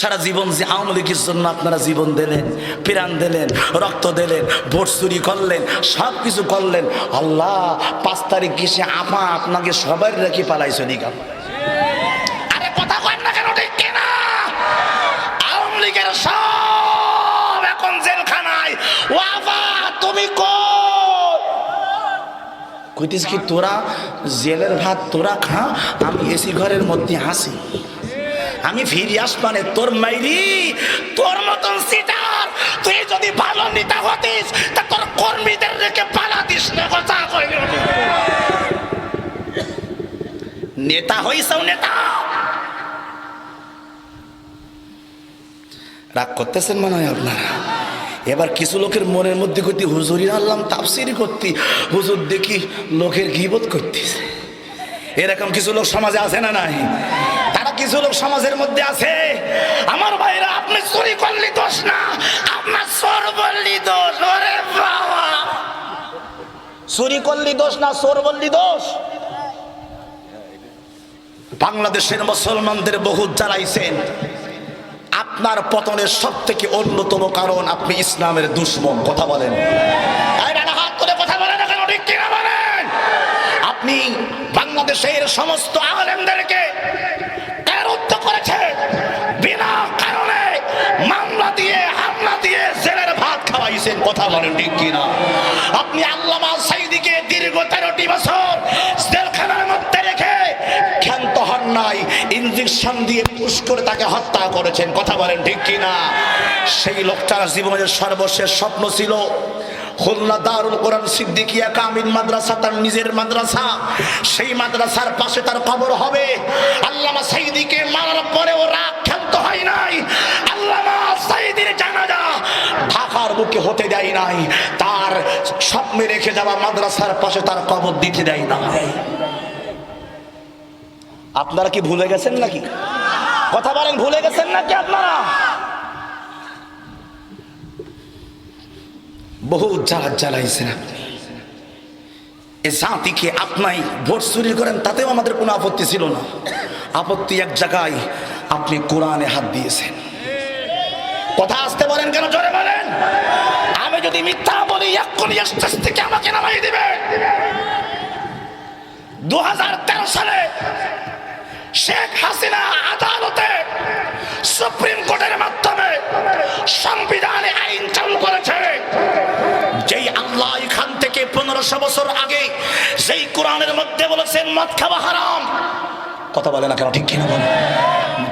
সারা জীবন যে আওয়ামী লীগের জন্য আপনারা জীবন দিলেন, প্রাণ দিলেন, রক্ত দিলেন, ভোট চুরি করলেন, সব কিছু করলেন, আল্লাহ 5 তারিখ কিসে আপা আপনাকে সবার রেখে পালাইছে নি কেন? আরে কথা কয় না কেন? ঠিক কিনা? আওয়ামী লীগের সব এখন জেলখানায়। ও আপা তুমি কইতিস কি তোরা জেলের ভাত তোরা খা, আমি এসি ঘরের মধ্যে হাসি, আমি ফিরে আসবানে তোর মাইরি তোর মতন সিটার। তুই যদি ভালো নেতা হতিস তা তোর কর্মীদের রেখে পালা দিস না। কথা কইল নেতা হইছাও নেতা। রাগ করতেছেন মনে হয় আপনারা। এবার কিছু লোকের মনের মধ্যে করতে হুজুরি আনলাম তাফসিরি করতে, হুজুর দেখি লোকের গীবত করতেছে। এরকম কিছু লোক সমাজে আছে না নাই? তারা কিছু লোক সমাজের মধ্যে আছে। আমার ভাইরা আপনি চুরি করলি দোষ না, আপনার চোর বললি দোষ। ওরে বাবা, চুরি করলি দোষ না, চোর বললি দোষ। বাংলাদেশের মুসলমানদের বহুত জ্বালাইছেন। আপনার পতনের সব থেকে অন্যতম কারণ আপনি ইসলামের দুশমন। কথা বলেন, হাত করে কথা বলেন না কেন? ঠিক কিনা বলেন? আপনি বাংলাদেশের সমস্ত আলেমদেরকে কারারুদ্ধ করেছেন, বিনা কারণে মামলা দিয়ে হামলা দিয়ে জেলের ভাত খাওয়াইছেন। কথা বলেন ঠিক কিনা? আপনি আল্লামা সাঈদীকে দীর্ঘ 13টি বছর জেলখানার মধ্যে রেখে ক্ষান্ত হন নাই, ইনজেকশন দিয়ে পুশ করে তাকে হত্যা করেছেন। কথা বলেন ঠিক কিনা? সেই লোকটার জীবনের সর্বশেষ স্বপ্ন ছিল খুলনা দারুল কোরআন সিদ্দিকিয়া কামিল মাদ্রাসা, তার নিজের মাদ্রাসা। সেই মাদ্রাসার পাশে তার কবর হবে। আল্লামা সাঈদীকে মারার পরেও রাগ ক্ষান্ত হয় নাই। আল্লামা সাঈদীর জানাজা ঢাকার বুকে হতে দেয় নাই, তার স্বপ্নে রেখে যাওয়া মাদ্রাসার পাশে তার কবর দিতে দেয় নাই। আপনারা কি ভুলে গেছেন নাকি? কথা বলেন, ভুলে গেছেন নাকি আপনারা? বহু জ্বালাইছেন আপনি এ জাতিকে। আপনাই ভোট চুরি করেন তাতেও আমাদের কোনো আপত্তি ছিল না। আপত্তি এক জায়গায়, আপনি কোরআনে হাত দিয়েছেন। কথা আসতে বলেন কেন? জোরে বলেন। আমি যদি মিথ্যা বলি এক্ষুনি স্টেজ থেকে আমাকে নামাই দিবে। 2013 সালে শেখ হাসিনা আদালতে সুপ্রিম কোর্টের মাধ্যমে সংবিধানে আইন চালু করেছে। যেই আল্লাহ এখান থেকে 1500 বছর আগে যেই কোরআনের মধ্যে বলেছেন মদ খাওয়া হারাম। কথা বলে না কেন? ঠিক কিনা বলেন?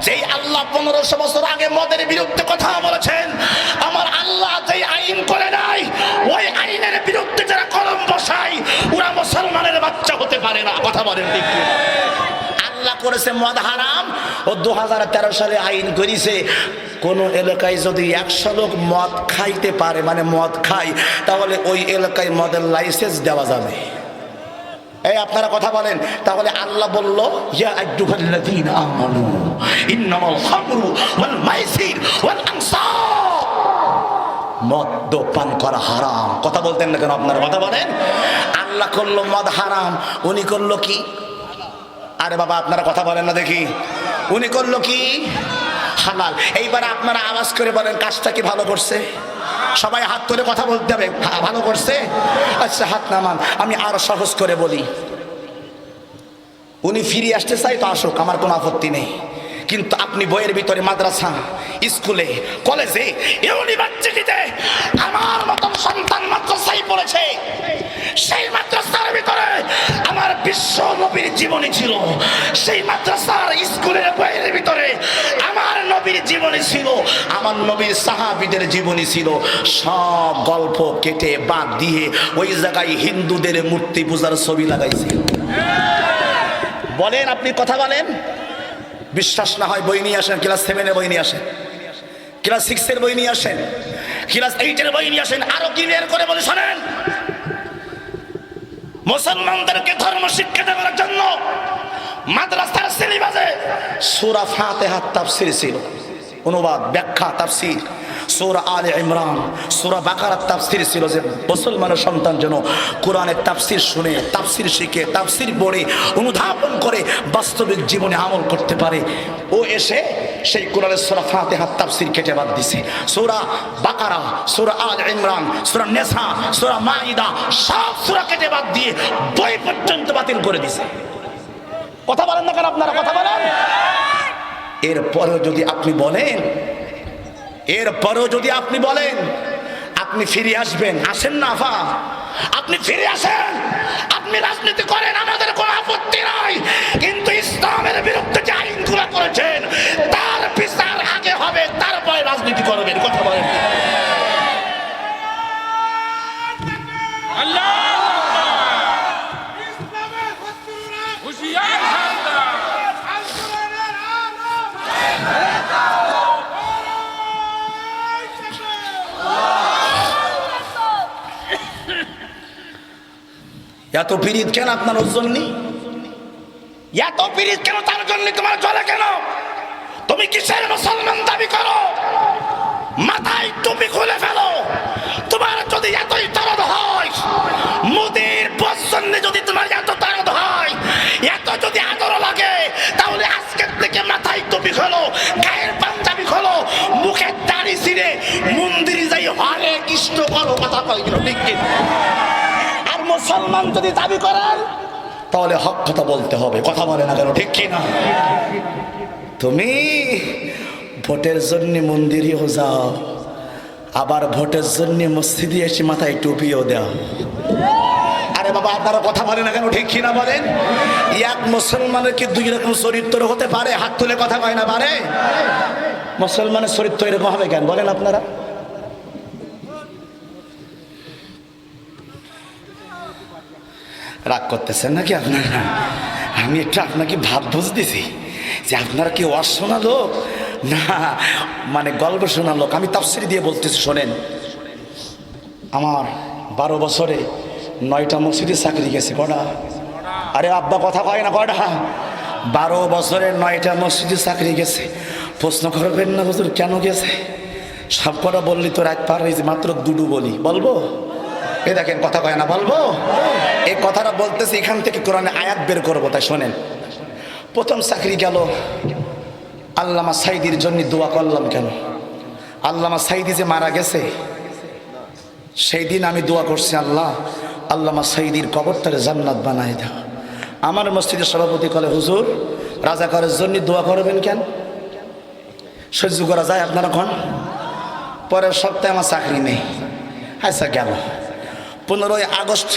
যেই আল্লাহ 1500 বছর আগে মদের বিরুদ্ধে কথা বলেছেন, আমার আল্লাহ যেই আইন করে নাই ওই আইনের বিরুদ্ধে যারা কলম বসায় ওরা মুসলমানের বাচ্চা হতে পারে না। কথা বলেন ঠিক কিনা? আল্লাহ করেছে মদ হারাম, ও 2013 সালে আইন করেছে কোন এলাকায় যদি 100 লোক মদ খাইতে পারে, মানে মদ খায়, তাহলে ওই এলাকায় মদের লাইসেন্স দেওয়া যাবে। এই আপনারা কথা বলেন। তাহলে আল্লাহ বলল ইয়া আইয়ুহাল্লাযীনা আমানু ইন্নামাল খামরু ওয়াল মাইসির ওয়াল আনসাব, মদ পান করা হারাম। কথা বলতেন না কেন আপনারা? কথা বলেন। আল্লাহ করলো মদ হারাম, উনি করলো কি? আরে বাবা আপনারা কথা বলেন না দেখি। উনি করলো কি? হালাল। এইবার আপনারা আওয়াজ করে বলেন কাজটা কি ভালো করছে? সবাই হাত তুলে কথা বলতে হবে, ভালো করছে। আচ্ছা হাত নামান, আমি আরো সহজ করে বলি। উনি ফিরে আসতে চাই তো আসুক, আমার কোনো আপত্তি নেই। কিন্তু আপনি বইয়ের ভিতরে মাদ্রাসা, স্কুলে, কলেজে, ইউনিভার্সিটিতে আমার মতন সন্তান মাদ্রাসায় পড়েছে, সেই মাদ্রাসার ভিতরে আমার বিশ্ব নবীর জীবনী ছিল। সেই মাদ্রাসার স্কুলের বইয়ের ভিতরে আমার নবীর জীবনী ছিল, আমার নবীর সাহাবীদের জীবনী ছিল। সব গল্প কেটে বাদ দিয়ে ওই জায়গায় হিন্দুদের মূর্তি পূজার ছবি লাগাইছে। বলেন আপনি কথা বলেন। বিশ্বাস না হয় বই নিয়ে আসেন, ক্লাস 7-এর বই নিয়ে আসেন, ক্লাস 6-এর বই নিয়ে আসেন, ক্লাস 8-এর বই নিয়ে আসেন। আরো ক্লিয়ার করে বলে শোনেন। মুসলমানদেরকে ধর্ম শিক্ষা দেওয়ার জন্য মাদ্রাসার সিলেবাসে সূরা ফাতিহার তাফসীর ছিল, অনুবাদ, ব্যাখ্যা, তাফসীর। সূরা আলে ইমরান, সূরা বাকারার তাফসীর ছিল যে মুসলমানের সন্তান যেন কোরআনের তাফসীর শুনে, তাফসীর শিখে, তাফসীর পড়ে, অনুধাবন করে বাস্তবিক জীবনে আমল করতে পারে। ও এসে সেই কোরআনের সূরা ফাতিহার তাফসীর কেটে বাদ দিছে। সূরা বাকারা, সূরা আলে ইমরান, সূরা নিসা, সূরা মাইদা সব সূরা কেটে বাদ দিয়ে বই পর্যন্ত বাতিল করে দিছে। কথা বলেন না কেন আপনারা? কথা বলেন। এরপরেও যদি আপনি বলেন আপনি ফিরে আসবেন, আসেন না আফা, আপনি ফিরে আসেন, আপনি রাজনীতি করেন, আমাদের কোনো আপত্তি নাই, কিন্তু ইসলামের বিরুদ্ধে যে আইনগুলো করেছেন তার বিচার আগে হবে, তারপরে রাজনীতি করবেন। কথা বলেন। এত পিরিত কেন আপনার জন্য? এত পিরিত কেন তার জন্য? তোমার চলে কেন? তুমি কিসের মুসলমান দাবি করো? মাথায় টুপি খুলে ফেলো। তোমার যদি এতই দরদ হয়, মোদির পছন্দে যদি তোমার এত দরদ হয়, এত যদি আদর লাগে, তাহলে আজকের থেকে মাথায় টুপি খোলো, গায়ের পাঞ্জাবি খোলো, মুখের দাড়ি ছিঁড়ে মন্দিরে যাই হরে কৃষ্ণ করো। কথা কয় ঠিক কিনা? মুসলমান যদি দাবি করেন তাহলে হক কথা বলতে হবে। কথা বলে না কেন? ঠিক কি না? তুমি ভোটের জন্য মন্দিরেও যাও, আবার ভোটের জন্য মসজিদে এসে মাথায় টুপিও দাও। আরে বাবা, আপনারা কথা বলে না কেন? ঠিক কি না বলেন? এক মুসলমানের কি দুই রকম চরিত্র হতে পারে? হাত তুলে কথা কয় না পারে? মুসলমানের চরিত্র এরকম হবে কেন বলেন আপনারা? রাগ করতেছেন নাকি আপনারা? আমি একটু আপনাকে ভাব বুঝতেছি যে আপনারা কি অশোনা লোক না মানে গল্প শোনা লোক। আমি তাফসীর দিয়ে বলতেছি, শোনেন। আমার 12 বছরে 9টা মসজিদে চাকরি গেছে। কটা? আরে আব্বা কথা কয় না? কটা? 12 বছরে 9টা মসজিদে চাকরি গেছে। প্রশ্ন করবেন না হুজুর কেন গেছে? সব কটা বললি তো রাত পার হয়েছে, মাত্র দুটো বলি। বলবো? এই দেখেন কথা কয় না, বলবো? এই কথাটা বলতেছি, এখান থেকে কোরআনে আয়াত বের করবো, তাই শোনেন। প্রথম চাকরি গেল, আল্লামা সাইদির জন্য দোয়া করলাম। কেন? আল্লামা সাইদি যে মারা গেছে সেই দিন আমি দোয়া করছি, আল্লাহ আল্লামা সাইদির কবরটারে জান্নাত বানায় দাও। আমার মসজিদের সভাপতি কলে, হুজুর রাজাকারের জন্য দোয়া করবেন কেন? সহ্য করা যায় আপনারা কোন? পরের সপ্তাহে আমার চাকরি নেই। আচ্ছা গেল 15ই আগস্ট,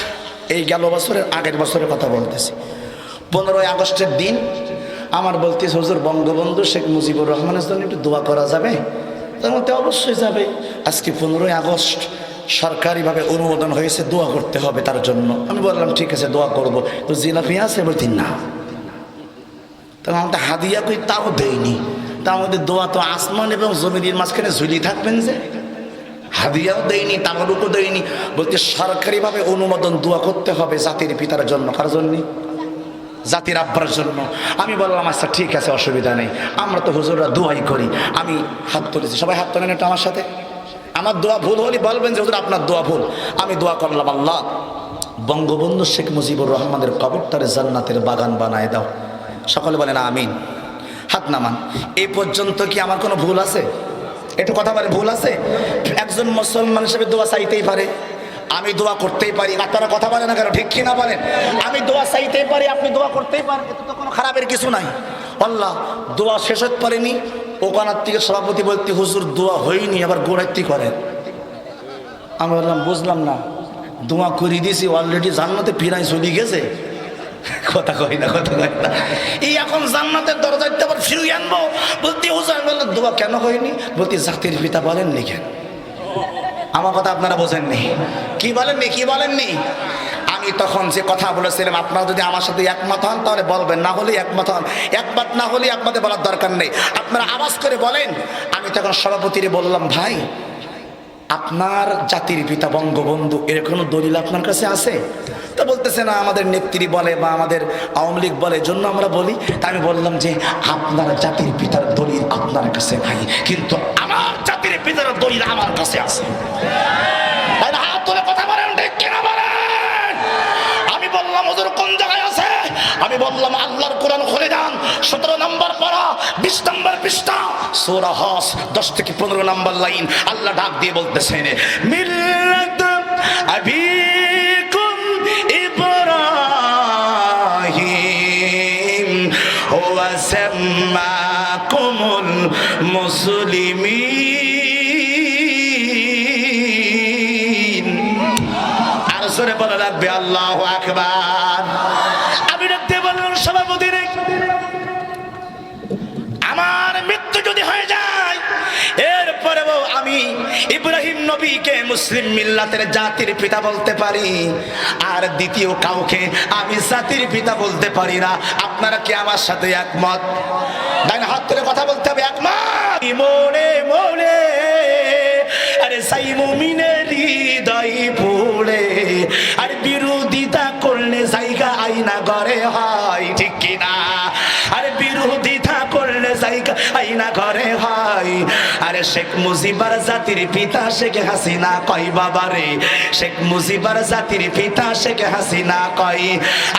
এই গেল বছরের আগের বছরের কথা বলতেছি। 15ই আগস্টের দিন আমার বলতেছে, হুজুর বঙ্গবন্ধু শেখ মুজিবুর রহমানের জন্য একটু দোয়া করা যাবে? তার মধ্যে অবশ্যই যাবে। আজকে 15ই আগস্ট সরকারিভাবে অনুমোদন হয়েছে, দোয়া করতে হবে তার জন্য। আমি বললাম ঠিক আছে দোয়া করবো। তো জিলাপি আছে? বলতেন না। তখন আমাদের হাদিয়া কই তাও দেয়নি। তার মধ্যে দোয়া তো আসমান এবং জমিনের মাঝখানে ঝুলি থাকবেন যে, হাদিয়াও দেয়নি, তামারুকও দেয়নি। বলতে সরকারিভাবে অনুমোদন দোয়া করতে হবে জাতির পিতার জন্য। কার জন্য? জাতির আব্বার জন্য। আমি বললাম আচ্ছা ঠিক আছে, অসুবিধা নেই, আমরা তো হুজুররা দোয়াই করি। আমি হাত তুলেছি, সবাই হাত তোলেন একটু আমার সাথে। আমার দোয়া ভুল হলে বলবেন যে হুজুর আপনার দোয়া ভুল। আমি দোয়া করলাম, আল্লাহ বঙ্গবন্ধু শেখ মুজিবুর রহমানের কবরটারে জান্নাতের বাগান বানায় দাও। সকলে বলেন আমিন। হাত নামান। এই পর্যন্ত কি আমার কোনো ভুল আছে? একটু কথা বলে, ভুল আছে? একজন মুসলমান হিসেবে দোয়া চাইতেই পারে, আমি দোয়া করতেই পারি। আপনারা কথা বলেন না কেন? ঠিক কি না বলেন? আমি দোয়া চাইতেই পারি, আপনি দোয়া করতেই পারেন, এতে তো কোনো খারাপের কিছু নাই। আল্লাহ দোয়া শেষ হতে পারেনি, ওখানার থেকে সভাপতি বলতে, হুজুর দোয়া হয়নি, আবার গোড়াইতি করেন। আমি বললাম বুঝলাম না, দোয়া করে দিয়েছি, অলরেডি জান্নাতে ফিরাই চলে গেছে। কথা কই না, কথা কই না। এই এখন জান্নাতের দরজাতে আবার ফিরিয়ে আনবো। বলতে হুজুর, আমি বললাম দোয়া কেন হয়নি? বলতে জাতির পিতা বলেননি কেন? আমার কথা আপনারা বোঝেননি। কি বলেননি? কি বলেননি? আমি তখন যে কথা বলেছিলাম, আপনারা যদি আমার সাথে একমত হন তাহলে বলবেন, না হলে একমত হন। একমত না হলে একমতে বলার দরকার নেই, আপনারা আওয়াজ করে বলেন। আমি তখন সভাপতিরে বললাম, ভাই আপনার জাতির পিতা বঙ্গবন্ধু এর কোনো দলিল আপনার কাছে আছে? তা বলতেছে না, আমাদের নেত্রী বলে বা আমাদের আওয়ামী লীগ বলে, জন্য আমরা বলি। তা আমি বললাম যে আপনার জাতির পিতার দলিল আপনার কাছে নাই, কিন্তু আমার জাতির ভিতরে দলিল আমার কাছে আছে। হাত তুলে কথা বলেন, ঠিক কিনা বলেন? আমি বললাম হুজুর কোন জায়গায় আছে? আমি বললাম আল্লাহর কোরআন খুলে যান, 17 নম্বর পারা 20 নম্বর পৃষ্ঠা সূরা হজ 10 থেকে 15 নম্বর লাইন। আল্লাহ ডাক দিয়ে বলতেছেন, মিল্লাত আবিকুম ইব্রাহিম ওয়া সাম্মাকুমুল মুসলিমিন। আর জোরে বলা লাগবে আল্লাহু আকবার। আমি ডাকতে বললাম সভাপতি রে, আমার মৃত্যু যদি হয়ে যায় এরপরেও আমি ইব্রাহিম নবীকে মুসলিম মিল্লাতের জাতির পিতা বলতে পারি, আর দ্বিতীয় কাউকে আমি জাতির পিতা বলতে পারি না। আপনারা কি আমার সাথে একমত? ডান হাত তুলে কথা বলতে হবে একমত। মনে মনে আরে সাই মুমিনের হৃদয় পড়ে, আর বিরোধিতা করলে জায়গা আইনা ঘরে হয়, ঠিক কিনা? আরে বিরোধিতা করলে জায়গা আইনা ঘরে হয়। আরে শেখ মুজিবার জাতির পিতা শেখ হাসিনা কয় বাবারে, শেখ মুজিবার জাতির পিতা শেখ হাসিনা কয়।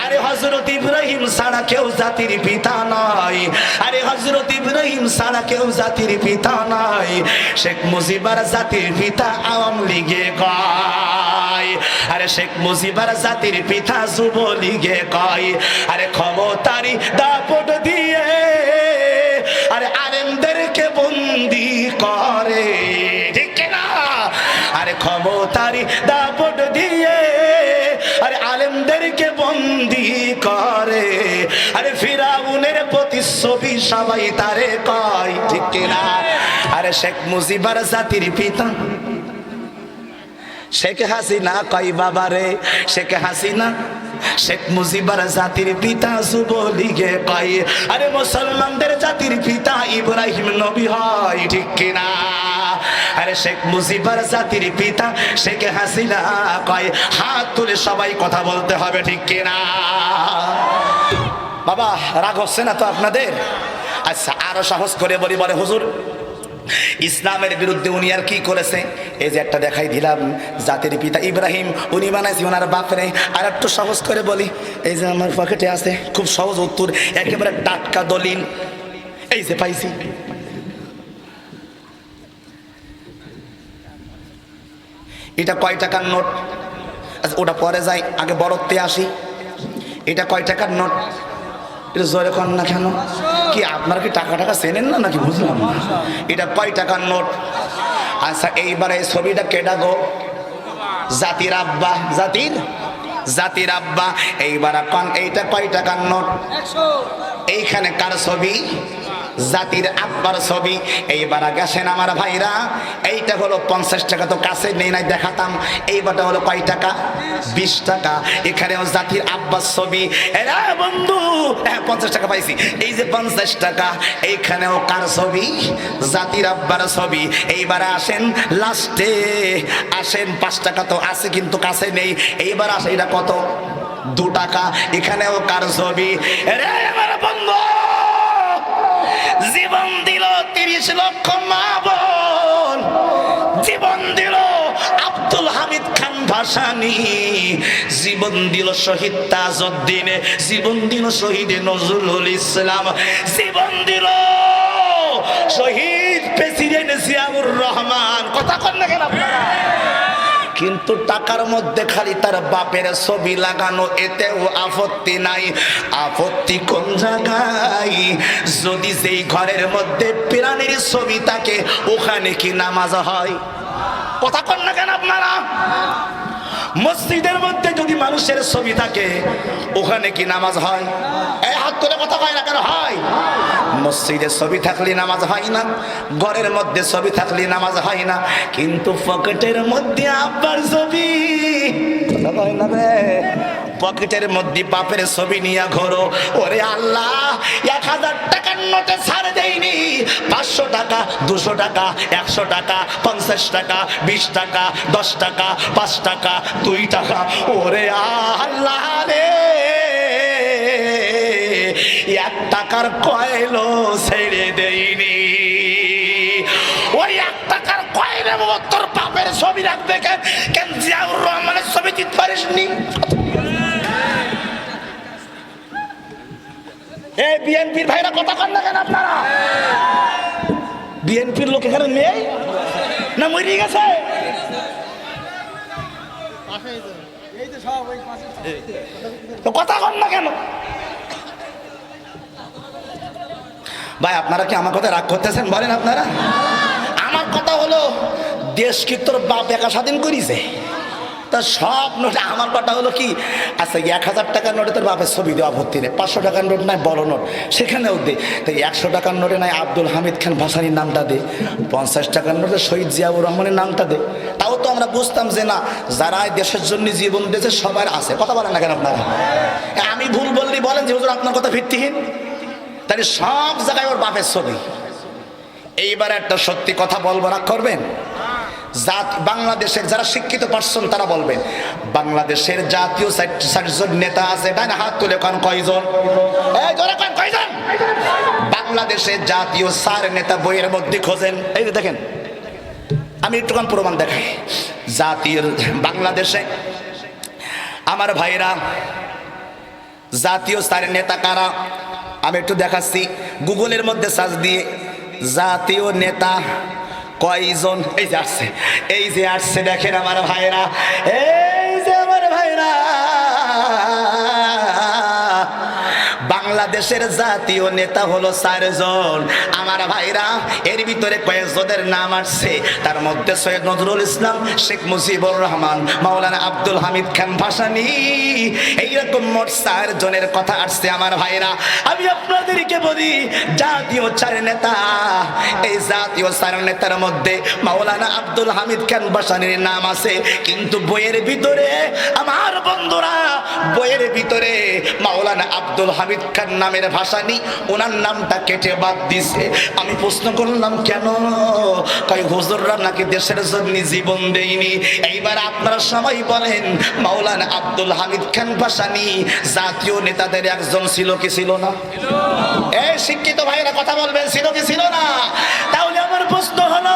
আরে হযরত ইব্রাহিম ছাড়া কেউ জাতির পিতা নয়, আরে হযরত ইব্রাহিম ছাড়া কেউ জাতির পিতা নয়। শেখ মুজিবার জাতির পিতা আওয়ামী লীগে কয়, আরে শেখ মুজিবার জাতির পিতা যুবলীগে কয়। আরে ক্ষমতারি দাপট দিয়ে আরে আলেমদেরকে বন্দি করে, ঠিক না? আরে ক্ষমতারি দাপট দিয়ে আরে আলেমদেরকে বন্দি করে। আরে ফিরাউনের প্রতিচ্ছবি সবাই তারে কয়, ঠিক না? আরে শেখ মুজিবার জাতির পিতা শেখ হাসিনা কয় বাবারে, শেখ হাসিনা শেখ মুজিবার জাতির পিতা যুবলীগে কয়। আরে মুসলমানদের জাতির পিতা ইব্রাহিম নবী হয়, ঠিক কিনা? আরে শেখ মুজিবার জাতির পিতা শেখ হাসিনা কয়। হাত তুলে সবাই কথা বলতে হবে, ঠিক কিনা? বাবা রাগ হচ্ছে না তো আপনাদের? আচ্ছা আরো সাহস করে বলি, বলে হুজুর ইসলামের বিরুদ্ধে উনি আর কি করেছে? এই যে একটা দেখাই দিলাম, জাতির পিতা ইব্রাহিম উনি বানাইছে ওনার বাপরে। আর একটু সহজ করে বলি, এই যে আমার পকেটে আছে, খুব সহজ উত্তর, একেবারে টাটকা দলিল, এই যে পাইছি। এটা কয় টাকার নোট? আচ্ছা ওটা পরে যাই, আগে বড়তে আসি। এটা কয় টাকার নোট? এটা জোরে কর না কেন? কি আপনার কি টাকা টাকা চেনেন না নাকি? বুঝলাম না। এটা কয় টাকার নোট? আচ্ছা এইবারে এই ছবিটা কেডা গো? জাতির আব্বা, জাতির আব্বা। এইবার কোন এইটা কয় টাকার নোট? এইখানে কার ছবি? জাতির আব্বার ছবি। এইবার গেছেন আমার ভাইরা, এইটা হলো 50 টাকা, তো কাছে নেই নাই দেখাতাম। এইবারটা হলো কয় টাকা? 20 টাকা। এখানেও জাতির আব্বার ছবি। এরা বন্ধু 50 টাকা পাইছি। এই যে 50 টাকা, এইখানেও কার ছবি? জাতির আব্বার ছবি। এইবার আসেন লাস্টে, আসেন 5 টাকা তো আছে কিন্তু কাছে নেই। এইবার আসে এটা কত? 2 টাকা। এখানেও কার ছবি? এরা আমার বন্ধু জীবন দিল 30 লক্ষ মা বোন, জীবন দিল আব্দুল হামিদ খান ভাসানী, জীবন দিল শহীদ তাজউদ্দিন, জীবন দিল শহীদ নজরুল ইসলাম, জীবন দিল শহীদ প্রেসিডেন্ট জিয়াউর রহমান। কথা কন না কেন আপনারা? কিন্তু টাকার মধ্যে খালি তার বাপের ছবি লাগানো, এতেও আপত্তি নাই। আপত্তি কোন জায়গায়? যদি যেই ঘরের মধ্যে প্রাণীর ছবি থাকে ওখানে কি নামাজ হয়? কথা কন না কেন আপনারা? মসজিদের মধ্যে যদি মানুষের ছবি থাকে ওখানে কি নামাজ হয়? এই হাত তুলে কথা হয় না কেন? হয়। মসজিদে ছবি থাকলে নামাজ হয় না, ঘরের মধ্যে ছবি থাকলে নামাজ হয় না, কিন্তু পকেটের মধ্যে আব্বার ছবি, পকেটের মধ্যে বাপের ছবি নিয়ে ঘোরো। ওরে আল্লাহ, 1000 টাকার নোটে ছাড় দেয়নি, 500 টাকা, 200 টাকা, 100 টাকা, 50 টাকা, 20 টাকা, 10 টাকা, 5 টাকা, 2 টাকা। ওরে আল্লাহ রে, 1 টাকার কয়েলও ছেড়ে দেয়নি। ওই 1 টাকার কয় রে বাবা তোর বাপের ছবি রাখবে কেন? কেন জিয়াউর রহমানের ছবি দিতে পারিসনি? এই বিএনপির ভাইরা কথা কন না কেন আপনারা? বিএনপির লোক এখানে নেই না মরে গেছে? কথা কন না কেন ভাই? আপনারা কি আমার কথা রাগ করতেছেন বলেন? আপনারা আমার কথা হলো দেশ কি তোর বাপ একা স্বাধীন করিছে? তা সব নোটে আমার কথা হলো কি, আচ্ছা 1000 টাকার নোটে তোর বাপের ছবি দেওয়া ভর্তি নেই, 500 টাকার নোট নাই বড় নোট সেখানেও দে, তাই 100 টাকার নোটে নাই আব্দুল হামিদ খান ভাসানীর নামটা দে, 50 টাকার নোটে শহীদ জিয়াউর রহমানের নামটা দে। তাও তো আমরা বুঝতাম যে না, যারা দেশের জন্য জীবন দিয়েছে সবার আছে। কথা বলেন না কেন আপনারা? আমি ভুল বললি বলেন যে হুজুর আপনার কথা ভিত্তিহীন। তাই সব জায়গায় ওর বাপের ছবি। এইবার একটা সত্যি কথা বলবো, রাগ করবেন? বাংলাদেশের যারা শিক্ষিত পার্সন তারা বলবেন, বাংলাদেশের জাতীয় 60 জন নেতা আছে, তাই না? হাত তুলে কোন কয়জন? কয়জন? বাংলাদেশের জাতীয় 4 নেতা বইয়ের মধ্যে খোঁজেন, এই যে দেখেন, আমি একটুখান প্রমাণ দেখাই। জাতীয় বাংলাদেশে আমার ভাইরা জাতীয় 4 নেতা কারা আমি একটু দেখাচ্ছি। গুগলের মধ্যে সার্চ দিয়ে জাতীয় নেতা কয়জন, এই যে আসছে, এই যে আসছে, দেখেন আমার ভাইরা, এই যে আমার ভাইরা, বাংলাদেশের জাতীয় নেতা হলো 4 জন। আমার ভাইরা এর ভিতরে কয়েকজনের নাম আসছে, তার মধ্যে সৈয়দ নজরুল ইসলাম, শেখ মুজিবুর রহমান, মাওলানা আব্দুল হামিদ খান ভাসানী, এইরকম মোট 4 জনের কথা আসছে। আমার ভাইরা আমি আপনাদেরকে বলি, জাতীয় 4 নেতা, এই জাতীয় 4 নেতার মধ্যে মাওলানা আব্দুল হামিদ খান ভাসানীর নাম আছে, কিন্তু বইয়ের ভিতরে আমার বন্ধুরা, বইয়ের ভিতরে মাওলানা আব্দুল হামিদ খান নামের ভাসানী, ওনার নামটা কেটে বাদ দিছে। আমি প্রশ্ন করলাম কেন? কই হুজুররা নাকি দেশের জন্য জীবন দেয়নি। এইবার আপনারা সবাই বলেন, মাওলানা আব্দুল হামিদ খান ভাসানী জাতীয় নেতাদের একজন ছিল কি ছিল না? এই শিক্ষিত ভাইরা কথা বলবেন, ছিল কি ছিল না? তাহলে আমার প্রশ্ন হলো,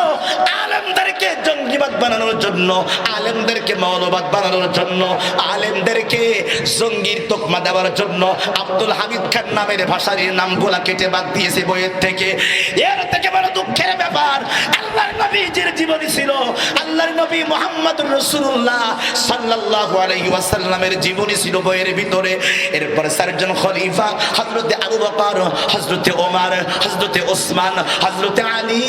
আলেমদেরকে জঙ্গিবাদ বানানোর জন্য, আলেমদেরকে মৌলবাদ বানানোর জন্য, আলেমদেরকে জঙ্গির তোকমা দেওয়ার জন্য আব্দুল হামিদ খান নামের ভাষার নামগুলা কেটে বাদ দিয়েছে বইয়ের থেকে। এর থেকে বড় দুঃখের ব্যাপার, আল্লাহর নবীজির জীবনী ছিল, আল্লাহর নবী মুহাম্মদুর রাসূলুল্লাহ সাল্লাল্লাহু আলাইহি ওয়াসাল্লামের জীবনী ছিল বইয়ের ভিতরে। এরপর 4 জন খলিফা, হযরতে আবু বকর, হযরতে ওমর, হযরতে ওসমান, হযরতে আলী,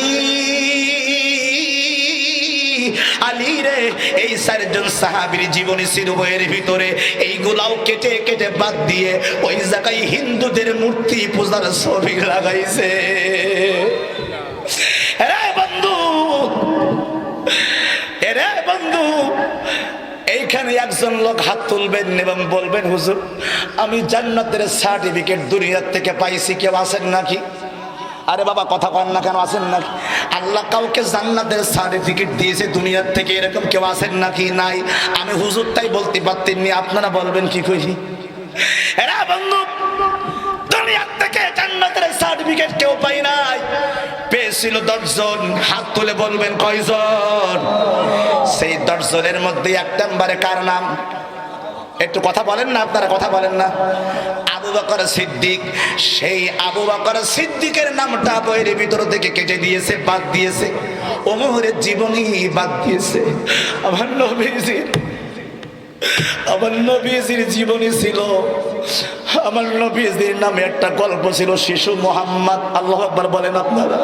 আলী রে, এই 4 জন সাহাবীর জীবনী ছিল বইয়ের ভিতরে। এইগুলাও কেটে কেটে বাদ দিয়ে ওই জায়গায় হিন্দুদের মূর্তি পূজার ছবি লাগাইছে। রে বন্ধু, রে বন্ধু, এইখানে একজন লোক হাত তুলবেন এবং বলবেন, হুজুর আমি জান্নাতের সার্টিফিকেট দুনিয়ার থেকে পাইছি, কেউ আছেন নাকি? আরে বাবা কথা কন না কেন? আছেন নাকি? আল্লাহ কাউকে জান্নাতের সার্টিফিকেট দিয়েছে দুনিয়ার থেকে, এরকম কেউ আছেন নাকি? নাই। আমি হুজুর তাই বলতে পারতেননি, আপনারা বলবেন কি করি? এরা বন্ধু, দুনিয়ার থেকে জান্নাতের সার্টিফিকেট কেউ পাই নাই, পেয়েছিল 10 জন। হাত তুলে বলবেন কয়জন? সেই 10 জনের মধ্যে 1 নম্বরে কার নাম? একটু কথা বলেন না আপনারা, কথা বলেন না। আবু বকর সিদ্দিক। সেই আবু বকর সিদ্দিকের নামটা বইয়ের ভিতর থেকে কেটে দিয়েছে, বাদ দিয়েছে। ওমরের জীবনী বাদ দিয়েছে। আমার নবীজির জীবনী ছিল, আমার নবীজির নামে একটা গল্প ছিল, শিশু মোহাম্মদ। আল্লাহু আকবার বলেন আপনারা।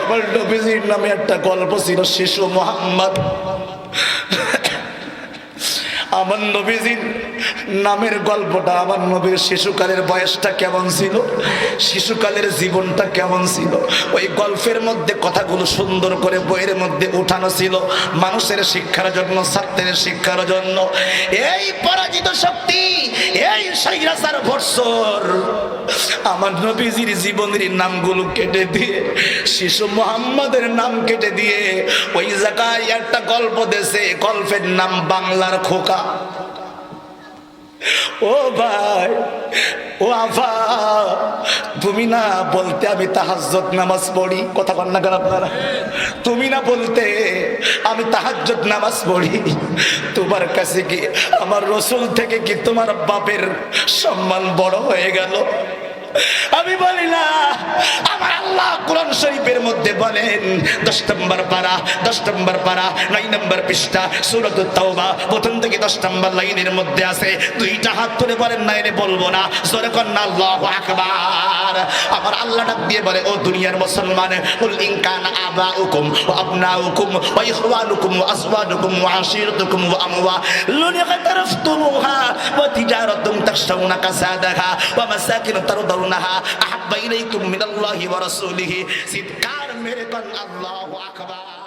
আমার নবীজির নামে একটা গল্প ছিল, শিশু মোহাম্মদ। আমার নবীজির নামের গল্পটা, আমার নবীর শিশুকালের বয়সটা কেমন ছিল, শিশুকালের জীবনটা কেমন ছিল, ওই গল্পের মধ্যে কথাগুলো সুন্দর করে বইয়ের মধ্যে উঠানো ছিল, মানুষের শিক্ষার জন্য, ছাত্রের শিক্ষার জন্য। এই পরাজিত শক্তি, এই স্বৈরাচার বর্ষর আমার নবীজির জীবনের নামগুলো কেটে দিয়ে, শিশু মোহাম্মদের নাম কেটে দিয়ে ওই জায়গায় একটা গল্প দেশে, গল্পের নাম বাংলার খোকা। ও ভাই, ও আফা, তুমি না বলতে আমি তাহাজ্জুদ নামাজ পড়ি, কথা বল না কেন আপনারা? তুমি না বলতে আমি তাহাজ্জুদ নামাজ পড়ি। তোমার কাছে কি আমার রাসূল থেকে কি তোমার বাপের সম্মান বড় হয়ে গেল? আমি বলি না। আমার আল্লাহ কোরআন শরীফের মধ্যে বলেন 10 নম্বর পারা 9 নম্বর পৃষ্ঠা সূরাতুত তাওবা প্রথম থেকে 10 নম্বর লাইনের মধ্যে আছে, দুইটা হাত তুলে বলেন না এনে বলবো না, জোরে কর না আল্লাহু আকবার। আমার আল্লাহ ডাক দিয়ে বলে, ও দুনিয়ার মুসলমান, কুল ইন কানা আবাউকুম ওয়া আবনাউকুম ওয়া ইখওয়ানুকুম ওয়া আজওয়াজুকুম ওয়া আশীরাতুকুম ওয়া আমওয়ালুন ইগতারাফতুমুহা ওয়া তিজারাতুন তাখশাউনা কাসাদাহা ওয়া মাসাকিন তারদাউনাহা আহাব্বা ইলাইকুম মিনাল্লাহি ওয়া রাসূলিহি। চিৎকার মেরে কর আল্লাহু আকবার।